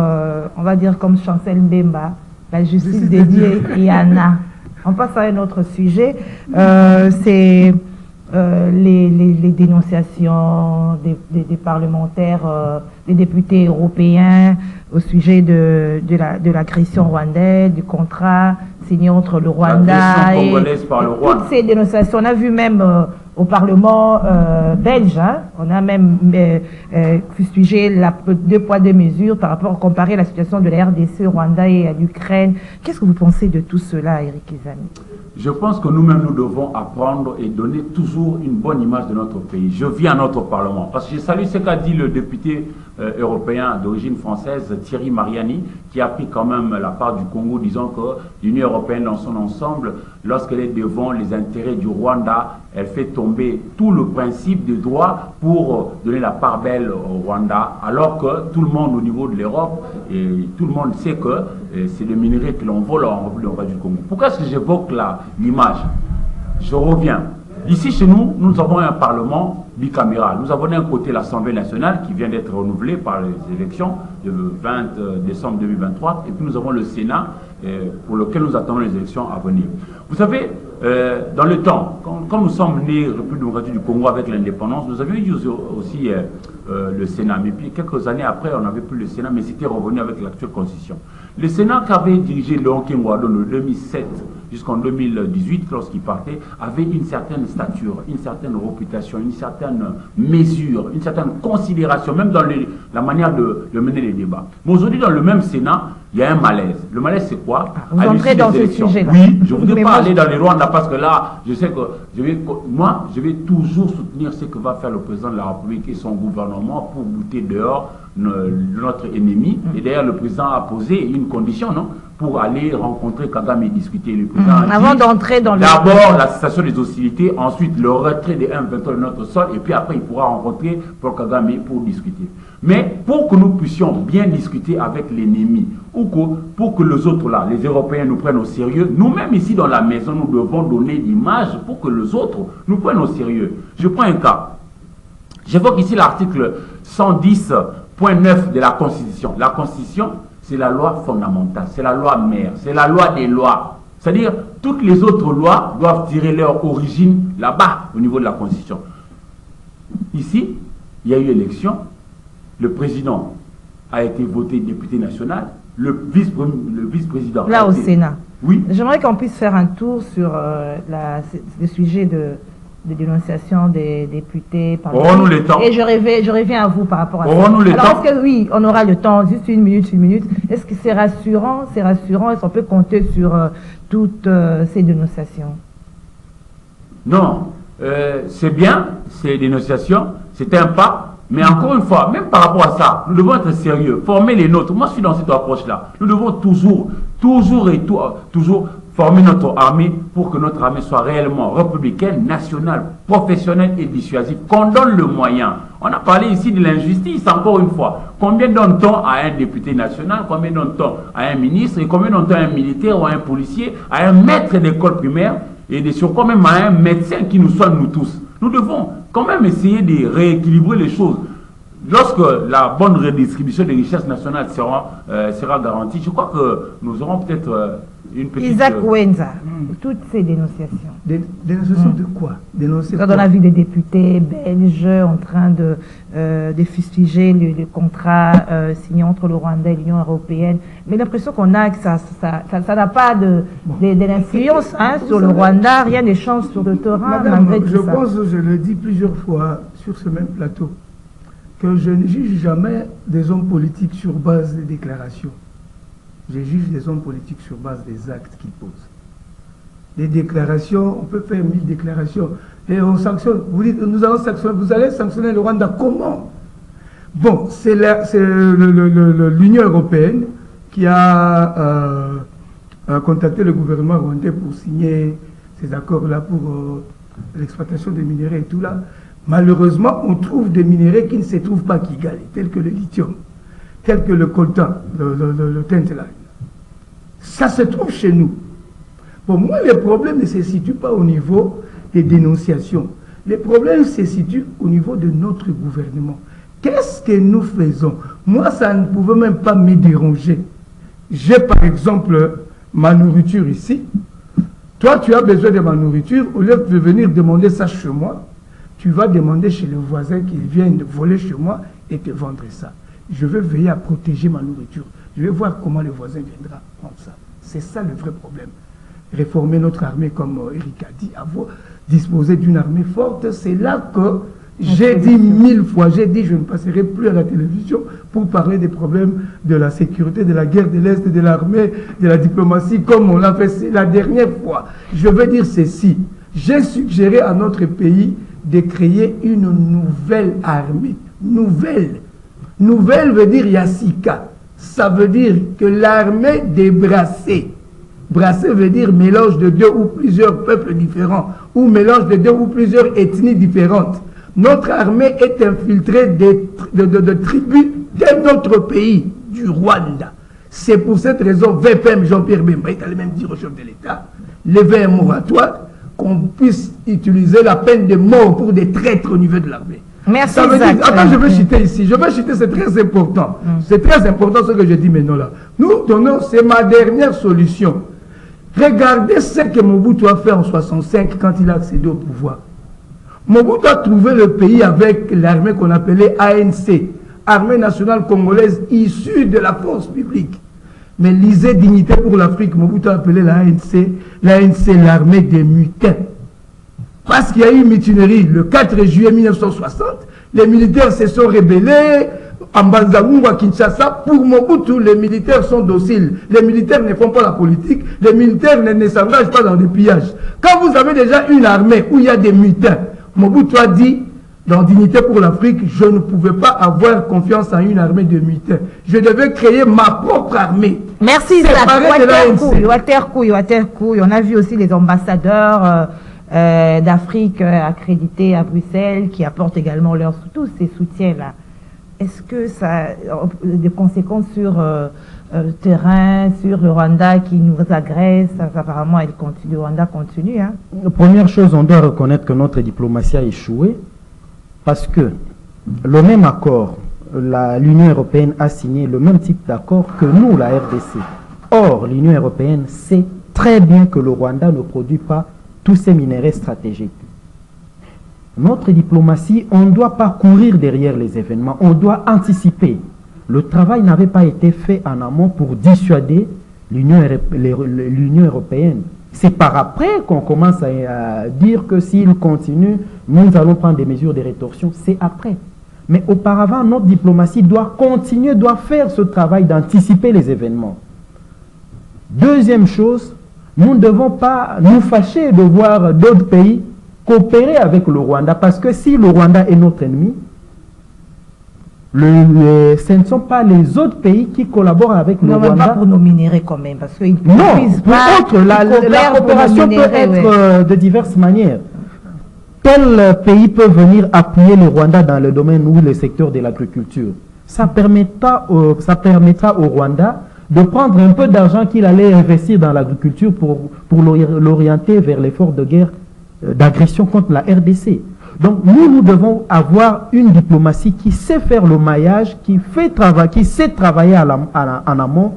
on va dire comme Chancel Mbemba, la justice de Dieu et Anna. On passe à un autre sujet. C'est les dénonciations des parlementaires, des députés européens au sujet de l'agression rwandaise, du contrat signé entre le Rwanda et toutes ces dénonciations. On a vu même au Parlement belge, hein, on a même fustigé deux poids, deux mesures par rapport à comparer la situation de la RDC, au Rwanda et à l'Ukraine. Qu'est-ce que vous pensez de tout cela, Eric Ezani? Je pense que nous-mêmes, nous devons apprendre et donner toujours une bonne image de notre pays. Je vis à notre Parlement. Parce que je salue ce qu'a dit le député européen d'origine française, Thierry Mariani, qui a pris quand même la part du Congo, disant que l'Union européenne dans son ensemble, lorsqu'elle est devant les intérêts du Rwanda, elle fait tomber tout le principe des droits pour donner la part belle au Rwanda, alors que tout le monde au niveau de l'Europe, et tout le monde sait que c'est le minerai que l'on vole en République du Congo. Pourquoi est-ce que j'évoque l'image? Je reviens. Ici, chez nous, nous avons un Parlement bicaméral. Nous avons d'un côté l'Assemblée nationale qui vient d'être renouvelée par les élections le 20 décembre 2023, et puis nous avons le Sénat pour lequel nous attendons les élections à venir. Vous savez, dans le temps, quand nous sommes nés République démocratique du Congo avec l'indépendance, nous avions eu aussi le Sénat. Mais puis quelques années après, on n'avait plus le Sénat, mais c'était revenu avec l'actuelle constitution. Le Sénat qu'avait dirigé Léon Kengouado de 2007 jusqu'en 2018, lorsqu'il partait, avait une certaine stature, une certaine réputation, une certaine mesure, une certaine considération, même dans la manière de mener les débats. Mais aujourd'hui, dans le même Sénat, il y a un malaise. Le malaise, c'est quoi? Vous entrez dans ce sujet-là. Oui, je ne voudrais pas aller dans les Rwanda parce que là, je sais que je vais toujours soutenir ce que va faire le président de la République et son gouvernement pour bouter dehors notre ennemi. Et d'ailleurs, le président a posé une condition, non, pour aller rencontrer Kagame et discuter. Le président avant d'entrer dans le... D'abord, la cessation des hostilités, ensuite le retrait des M23 de notre sol, et puis après, il pourra rencontrer Paul Kagame pour discuter. Mais pour que nous puissions bien discuter avec l'ennemi, ou pour que les autres là, les Européens nous prennent au sérieux, nous-mêmes ici dans la maison, nous devons donner l'image pour que les autres nous prennent au sérieux. Je prends un cas. J'évoque ici l'article 110.9 de la Constitution. La Constitution, c'est la loi fondamentale, c'est la loi mère, c'est la loi des lois. C'est-à-dire, toutes les autres lois doivent tirer leur origine là-bas, au niveau de la Constitution. Ici, il y a eu élection, le président a été voté député national, le vice-président... Là au Sénat. Oui. J'aimerais qu'on puisse faire un tour sur le sujet de dénonciation des députés. Aurons-nous le temps? Et je reviens à vous par rapport à ça. Aurons-nous le temps? Alors, est-ce que oui, on aura le temps, juste une minute. Est-ce que c'est rassurant? C'est rassurant? Est-ce qu'on peut compter sur toutes ces dénonciations? Non. C'est bien, ces dénonciations, c'est un pas. Mais encore une fois, même par rapport à ça, nous devons être sérieux, former les nôtres. Moi, je suis dans cette approche-là. Nous devons toujours former notre armée pour que notre armée soit réellement républicaine, nationale, professionnelle et dissuasive. Qu'on donne le moyen. On a parlé ici de l'injustice, encore une fois. Combien donne-t-on à un député national, combien donne-t-on à un ministre, et combien donne-t-on à un militaire ou à un policier, à un maître d'école primaire, et de surcroît même à un médecin qui nous soigne nous tous. Nous devons quand même essayer de rééquilibrer les choses. Lorsque la bonne redistribution des richesses nationales sera garantie, je crois que nous aurons peut-être une petite... Isaac Wenza, toutes ces dénonciations. Dénonciations de quoi? Quand on a vu des députés belges en train de fustiger le contrat signé entre le Rwanda et l'Union européenne, mais l'impression qu'on a que ça n'a pas de l'influence sur le Rwanda, rien ne change sur le terrain. Madame, je pense, je le dis plusieurs fois sur ce même plateau, que je ne juge jamais des hommes politiques sur base des déclarations. Je juge des hommes politiques sur base des actes qu'ils posent. Des déclarations, on peut faire 1000 déclarations et on sanctionne. Vous dites, nous allons sanctionner, vous allez sanctionner le Rwanda comment? Bon, c'est l'Union européenne qui a contacté le gouvernement rwandais pour signer ces accords-là pour l'exploitation des minéraux et tout là. Malheureusement, on trouve des minéraux qui ne se trouvent pas à Kigali, tels que le lithium, tels que le coltan, le tantalite. Ça se trouve chez nous. Pour moi, le problème ne se situe pas au niveau des dénonciations. Les problèmes se situent au niveau de notre gouvernement. Qu'est-ce que nous faisons? Moi, ça ne pouvait même pas me déranger. J'ai par exemple ma nourriture ici. Toi, tu as besoin de ma nourriture. Au lieu de venir demander ça chez moi, tu vas demander chez le voisin qu'il vienne voler chez moi et te vendre ça. Je vais veiller à protéger ma nourriture. Je vais voir comment le voisin viendra prendre ça. C'est ça le vrai problème. Réformer notre armée, comme Eric a dit, disposer d'une armée forte, c'est là que j'ai dit 1000 fois, j'ai dit je ne passerai plus à la télévision pour parler des problèmes de la sécurité, de la guerre de l'Est, de l'armée, de la diplomatie, comme on l'a fait la dernière fois. Je veux dire ceci, j'ai suggéré à notre pays de créer une nouvelle armée. Nouvelle veut dire Yassika. Ça veut dire que l'armée des brassés. Brassé veut dire mélange de deux ou plusieurs peuples différents, ou mélange de deux ou plusieurs ethnies différentes. Notre armée est infiltrée de tribus d'un autre pays, du Rwanda. C'est pour cette raison, VPM Jean-Pierre Bemba, il allait même dire au chef de l'État, lever un moratoire, qu'on puisse utiliser la peine de mort pour des traîtres au niveau de l'armée. Merci. Ça veut dire, attends, je vais chuter ici. Je vais chuter, c'est très important. C'est très important ce que je dis maintenant là. Nous donnons, c'est ma dernière solution. Regardez ce que Mobutu a fait en 1965 quand il a accédé au pouvoir. Mobutu a trouvé le pays avec l'armée qu'on appelait ANC, Armée nationale congolaise issue de la force publique. Mais lisez Dignité pour l'Afrique, Mobutu a appelé l'ANC l'armée des mutins. Parce qu'il y a eu une mutinerie le 4 juillet 1960, les militaires se sont rébellés en Banzangungu à Kinshasa. Pour Mobutu, les militaires sont dociles. Les militaires ne font pas la politique, les militaires ne s'engagent pas dans des pillages. Quand vous avez déjà une armée où il y a des mutins, Mobutu a dit, dans Dignité pour l'Afrique, je ne pouvais pas avoir confiance en une armée de mutins. Je devais créer ma propre armée. Merci, Zach. On a vu aussi les ambassadeurs d'Afrique accrédités à Bruxelles qui apportent également tous ces soutiens-là. Est-ce que ça a des conséquences sur le terrain, sur le Rwanda qui nous agresse? Apparemment, le Rwanda continue. Hein? Première chose, on doit reconnaître que notre diplomatie a échoué parce que le même accord, l'Union européenne a signé le même type d'accord que nous, la RDC. Or, l'Union européenne sait très bien que le Rwanda ne produit pas tous ces minéraux stratégiques. Notre diplomatie, on ne doit pas courir derrière les événements, on doit anticiper. Le travail n'avait pas été fait en amont pour dissuader l'Union européenne. C'est par après qu'on commence à dire que s'il continue, nous allons prendre des mesures de rétorsion. C'est après. Mais auparavant, notre diplomatie doit continuer, doit faire ce travail d'anticiper les événements. Deuxième chose, nous ne devons pas nous fâcher de voir d'autres pays coopérer avec le Rwanda, parce que si le Rwanda est notre ennemi, ce ne sont pas les autres pays qui collaborent avec le Rwanda. Non, pas pour nos minéraux quand même, parce qu'ils non, la coopération peut être de diverses manières. Tel pays peut venir appuyer le Rwanda dans le domaine ou le secteur de l'agriculture. Ça permettra au Rwanda de prendre un peu d'argent qu'il allait investir dans l'agriculture pour l'orienter vers l'effort de guerre, d'agression contre la RDC. Donc nous devons avoir une diplomatie qui sait faire le maillage, qui sait travailler en amont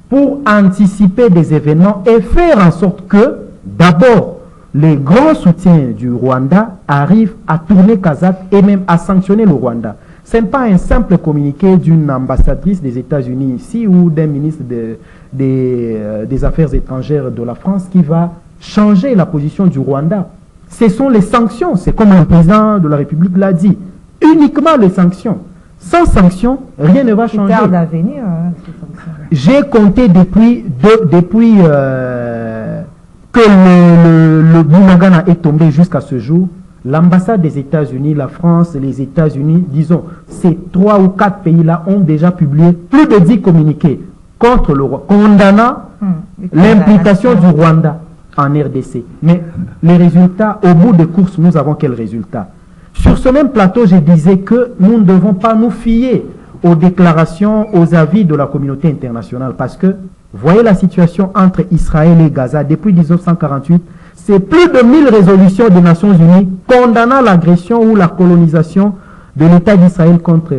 pour anticiper des événements et faire en sorte que, d'abord, les grands soutiens du Rwanda arrivent à tourner Kazakh et même à sanctionner le Rwanda. Ce n'est pas un simple communiqué d'une ambassadrice des États-Unis ici ou d'un ministre des Affaires étrangères de la France qui va changer la position du Rwanda. Ce sont les sanctions, c'est comme le président de la République l'a dit, uniquement les sanctions. Sans sanctions, rien ne va changer. J'ai compté depuis que le Bunagana est tombé jusqu'à ce jour, l'ambassade des États-Unis, la France, les États-Unis, disons, ces 3 ou 4 pays-là ont déjà publié plus de 10 communiqués contre le Rwanda, condamnant l'implication du Rwanda en RDC. Mais les résultats, au bout des courses, nous avons quels résultats? Sur ce même plateau, je disais que nous ne devons pas nous fier aux déclarations, aux avis de la communauté internationale, parce que, voyez la situation entre Israël et Gaza depuis 1948, c'est plus de 1000 résolutions des Nations Unies condamnant l'agression ou la colonisation de l'État d'Israël contre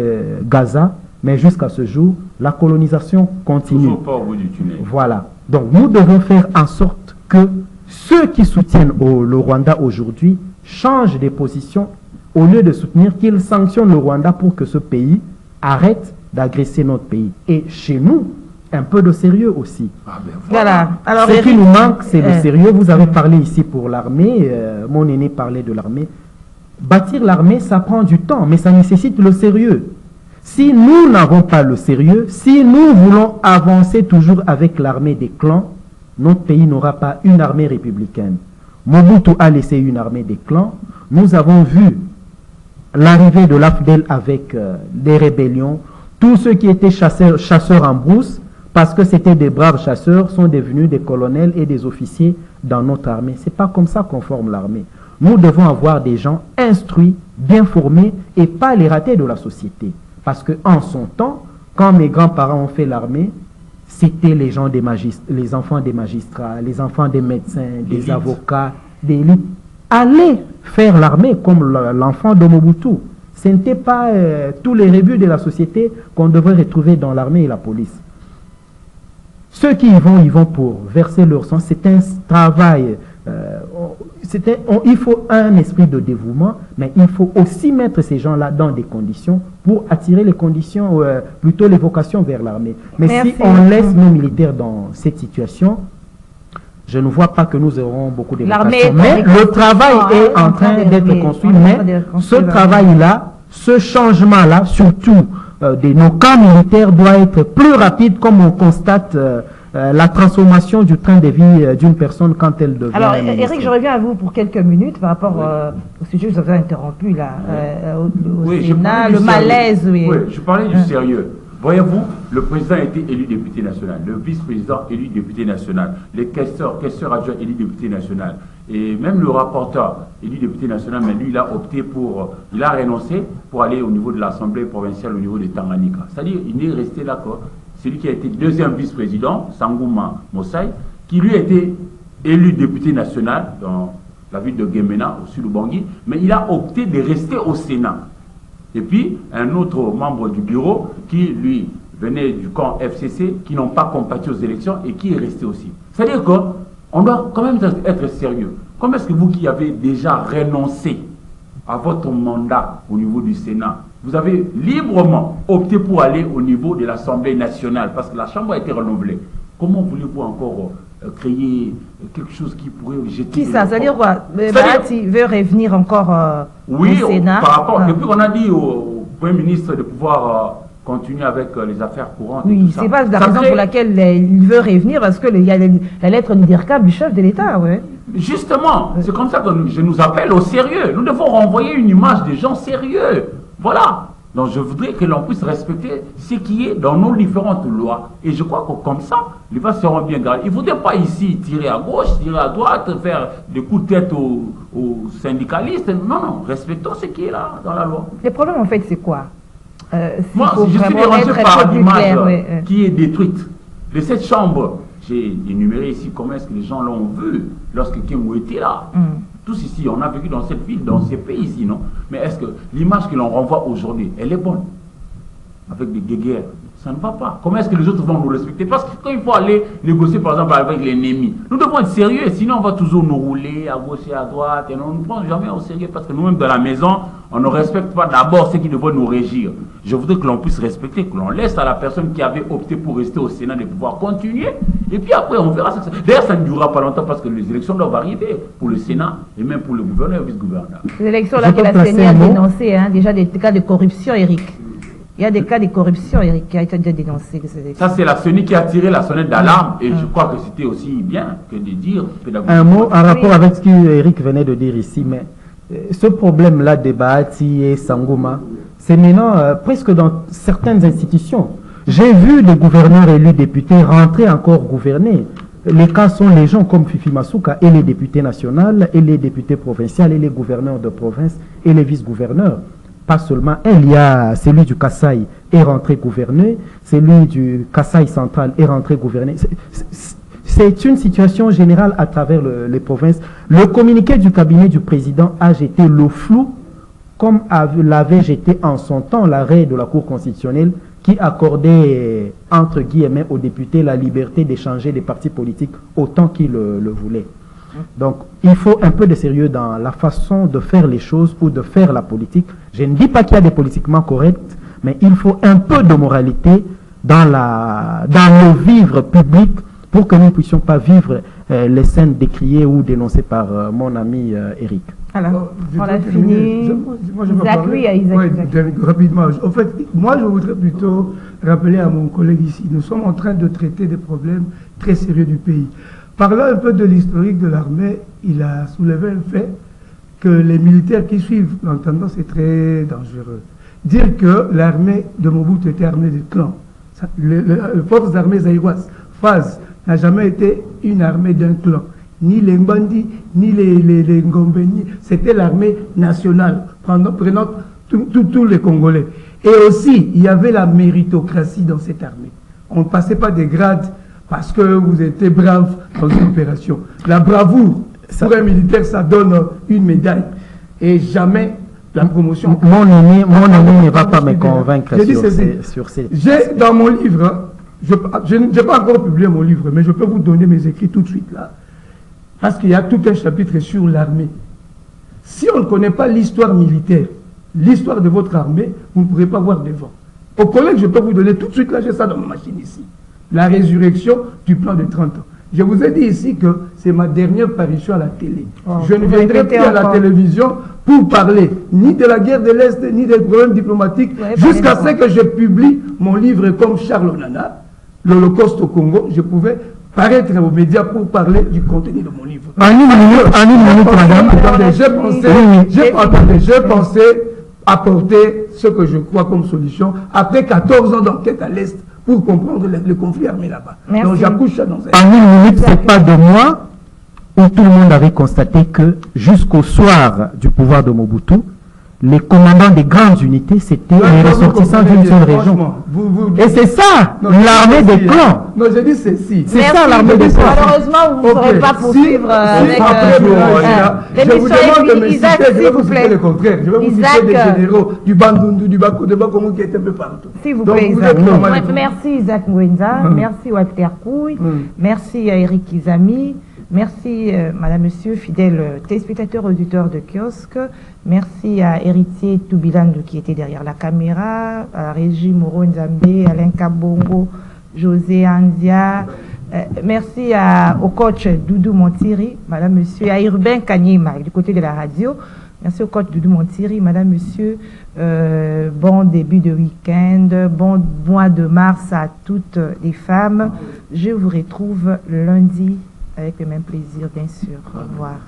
Gaza, mais jusqu'à ce jour, la colonisation continue. Toujours pas au bout du tunnel. Voilà. Donc nous devons faire en sorte que ceux qui soutiennent le Rwanda aujourd'hui changent de position au lieu de soutenir qu'ils sanctionnent le Rwanda pour que ce pays arrête d'agresser notre pays. Et chez nous, un peu de sérieux aussi. Ah ben voilà. Alors, ce qui nous manque, c'est le sérieux. Vous avez parlé ici pour l'armée, mon aîné parlait de l'armée. Bâtir l'armée, ça prend du temps, mais ça nécessite le sérieux. Si nous n'avons pas le sérieux, si nous voulons avancer toujours avec l'armée des clans, notre pays n'aura pas une armée républicaine. Mobutu a laissé une armée des clans. Nous avons vu l'arrivée de l'AFDEL avec des rébellions. Tous ceux qui étaient chasseurs en brousse, parce que c'était des braves chasseurs, sont devenus des colonels et des officiers dans notre armée. Ce n'est pas comme ça qu'on forme l'armée. Nous devons avoir des gens instruits, bien formés et pas les ratés de la société. Parce qu'en son temps, quand mes grands-parents ont fait l'armée, c'était les gens les enfants des magistrats, les enfants des médecins, des avocats, des élites. Allez faire l'armée comme l'enfant de Mobutu. Ce n'était pas tous les rebuts de la société qu'on devrait retrouver dans l'armée et la police. Ceux qui y vont pour verser leur sang. C'est un travail. Il faut un esprit de dévouement, mais il faut aussi mettre ces gens-là dans des conditions pour attirer les conditions, plutôt les vocations vers l'armée. Mais si on laisse nos militaires dans cette situation, je ne vois pas que nous aurons beaucoup de vocations. Mais le travail est en train d'être construit. Mais ce travail-là, ce changement-là, surtout de nos camps militaires, doit être plus rapide, comme on constate la transformation du train de vie d'une personne quand elle devient... Alors, Eric, je reviens à vous pour quelques minutes par rapport au sujet que vous avez interrompu, là, au Sénat, le malaise. Oui, je parlais du sérieux. Voyez-vous, le président a été élu député national, le vice-président élu député national, les questeurs adjoints élus député national, et même le rapporteur élu député national, mais lui, il a opté pour... Il a renoncé pour aller au niveau de l'Assemblée provinciale, au niveau de Tanganyika. C'est-à-dire, il est resté là, quoi. Celui qui a été deuxième vice-président, Sangouma Mossai, qui lui a été élu député national dans la ville de Gemena, au sud du Bangui, mais il a opté de rester au Sénat. Et puis, un autre membre du bureau qui, lui, venait du camp FCC, qui n'ont pas compatis aux élections et qui est resté aussi. C'est-à-dire qu'on doit quand même être sérieux. Comment est-ce que vous qui avez déjà renoncé à votre mandat au niveau du Sénat, vous avez librement opté pour aller au niveau de l'Assemblée nationale, parce que la Chambre a été renouvelée. Comment voulez-vous encore créer quelque chose qui pourrait jeter... Qui ça? C'est-à-dire quoi? Bahati veut revenir encore au Sénat. Par rapport... Depuis qu'on a dit au Premier ministre de pouvoir continuer avec les affaires courantes... Oui, c'est pas la raison pour laquelle il veut revenir, parce qu'il y a la lettre nidирkable du chef de l'État, ouais. Justement, c'est comme ça que je nous appelle au sérieux. Nous devons renvoyer une image des gens sérieux. Voilà. Donc je voudrais que l'on puisse respecter ce qui est dans nos différentes lois. Et je crois que comme ça, les gens seront bien gardés. Il ne faudrait pas ici tirer à gauche, tirer à droite, faire des coups de tête aux syndicalistes. Non, non, respectons ce qui est là dans la loi. Le problème en fait c'est quoi? Moi, je suis dérangé par l'image qui est détruite. De cette chambre, j'ai énuméré ici comment est-ce que les gens l'ont vu lorsque Kemou était là. Tous ici, on a vécu dans cette ville, dans ces pays ici, non? Mais est-ce que l'image que l'on renvoie aujourd'hui, elle est bonne? Avec des guéguerres, ça ne va pas. Comment est-ce que les autres vont nous respecter? Parce que quand il faut aller négocier, par exemple, avec l'ennemi, nous devons être sérieux, sinon on va toujours nous rouler à gauche et à droite, et on ne nous prend jamais au sérieux, parce que nous-mêmes, dans la maison, on ne respecte pas d'abord ceux qui devraient nous régir. Je voudrais que l'on puisse respecter, que l'on laisse à la personne qui avait opté pour rester au Sénat de pouvoir continuer, et puis après, on verra. D'ailleurs, ça ne durera pas longtemps, parce que les élections doivent arriver pour le Sénat, et même pour le gouverneur et le vice-gouverneur. Les élections là que la CENI a dénoncé, hein, déjà des cas de corruption, Eric. Il y a des cas de corruption, Eric, qui a été dénoncé. Ça, c'est la CENI qui a tiré la sonnette d'alarme, et je crois que c'était aussi bien que de dire... Un mot en rapport avec ce qu'Eric venait de dire ici, mais ce problème-là de Bahati et Sangouma, c'est maintenant presque dans certaines institutions. J'ai vu des gouverneurs élus députés rentrer encore gouverner. Les cas sont les gens comme Fifi Masuka et les députés nationaux, et les députés provinciaux, et les gouverneurs de province, et les vice-gouverneurs. Pas seulement un, il y a celui du Kasaï est rentré gouverner, celui du Kasaï central est rentré gouverner. C'est une situation générale à travers les provinces. Le communiqué du cabinet du président a jeté le flou, comme l'avait jeté en son temps l'arrêt de la Cour constitutionnelle qui accordait, entre guillemets, aux députés la liberté d'échanger des partis politiques autant qu'ils le voulaient. Donc, il faut un peu de sérieux dans la façon de faire les choses ou de faire la politique. Je ne dis pas qu'il y a des politiquement corrects, mais il faut un peu de moralité dans le vivre public pour que nous ne puissions pas vivre les scènes décriées ou dénoncées par mon ami Eric. Alors, on a fini. Isaac, oui, Isaac. Rapidement. En fait, moi, je voudrais plutôt rappeler à mon collègue ici, nous sommes en train de traiter des problèmes très sérieux du pays. Parlant un peu de l'historique de l'armée, il a soulevé un fait que les militaires qui suivent l'entendant, c'est très dangereux. Dire que l'armée de Mobutu était armée de clans. Les forces armées zaïroises, FAZ, n'a jamais été une armée d'un clan. Ni les Mbandi, ni les Ngombeni, c'était l'armée nationale, prenant tous les Congolais. Et aussi, il y avait la méritocratie dans cette armée. On ne passait pas des grades parce que vous étiez brave dans une opération. La bravoure, pour un militaire, ça donne une médaille. Et jamais la promotion. Mon ami ne va pas me convaincre sur ces... J'ai dans mon livre, je n'ai pas encore publié mon livre, mais je peux vous donner mes écrits tout de suite là. Parce qu'il y a tout un chapitre sur l'armée. Si on ne connaît pas l'histoire militaire, l'histoire de votre armée, vous ne pourrez pas voir devant. Au collègue, je peux vous donner tout de suite, là j'ai ça dans ma machine ici. La résurrection du plan de 30 ans. Je vous ai dit ici que c'est ma dernière parution à la télé. Je ne viendrai plus à la télévision pour parler ni de la guerre de l'Est, ni des problèmes diplomatiques, jusqu'à ce que je publie mon livre comme Charles Onana, l'Holocauste au Congo. Je pouvais paraître aux médias pour parler du contenu de mon livre. En une minute, madame. J'ai pensé apporter ce que je crois comme solution après 14 ans d'enquête à l'Est pour comprendre le conflit armé là-bas. Donc j'accouche ça dans un... En une minute, c'est pas de moi où tout le monde avait constaté que jusqu'au soir du pouvoir de Mobutu, les commandants des grandes unités, c'était les ressortissants d'une seule région. Et c'est ça, l'armée des clans. Non, j'ai dit ceci. C'est ça, l'armée des clans. Malheureusement, vous ne saurez pas poursuivre avec... Je vous demande de me citer, je vais vous citer le contraire. Je vais vous citer des généraux du Bandundu, du Bakomo qui étaient un peu partout. S'il vous plaît, Isaac. Merci Isaac Ngwenza, merci Walter Kouy, merci à Eric Izami. Merci, madame, monsieur, fidèles téléspectateurs, auditeurs de kiosque. Merci à Héritier Toubiland qui était derrière la caméra, à la régie Moro Nzambe, Alain Kabongo, José Anzia. Merci au coach Doudou Montiri, madame, monsieur, à Urbain Kanyema du côté de la radio. Merci au coach Doudou Montiri, madame, monsieur. Bon début de week-end, bon mois de mars à toutes les femmes. Je vous retrouve lundi. Avec le même plaisir, bien sûr. Au revoir.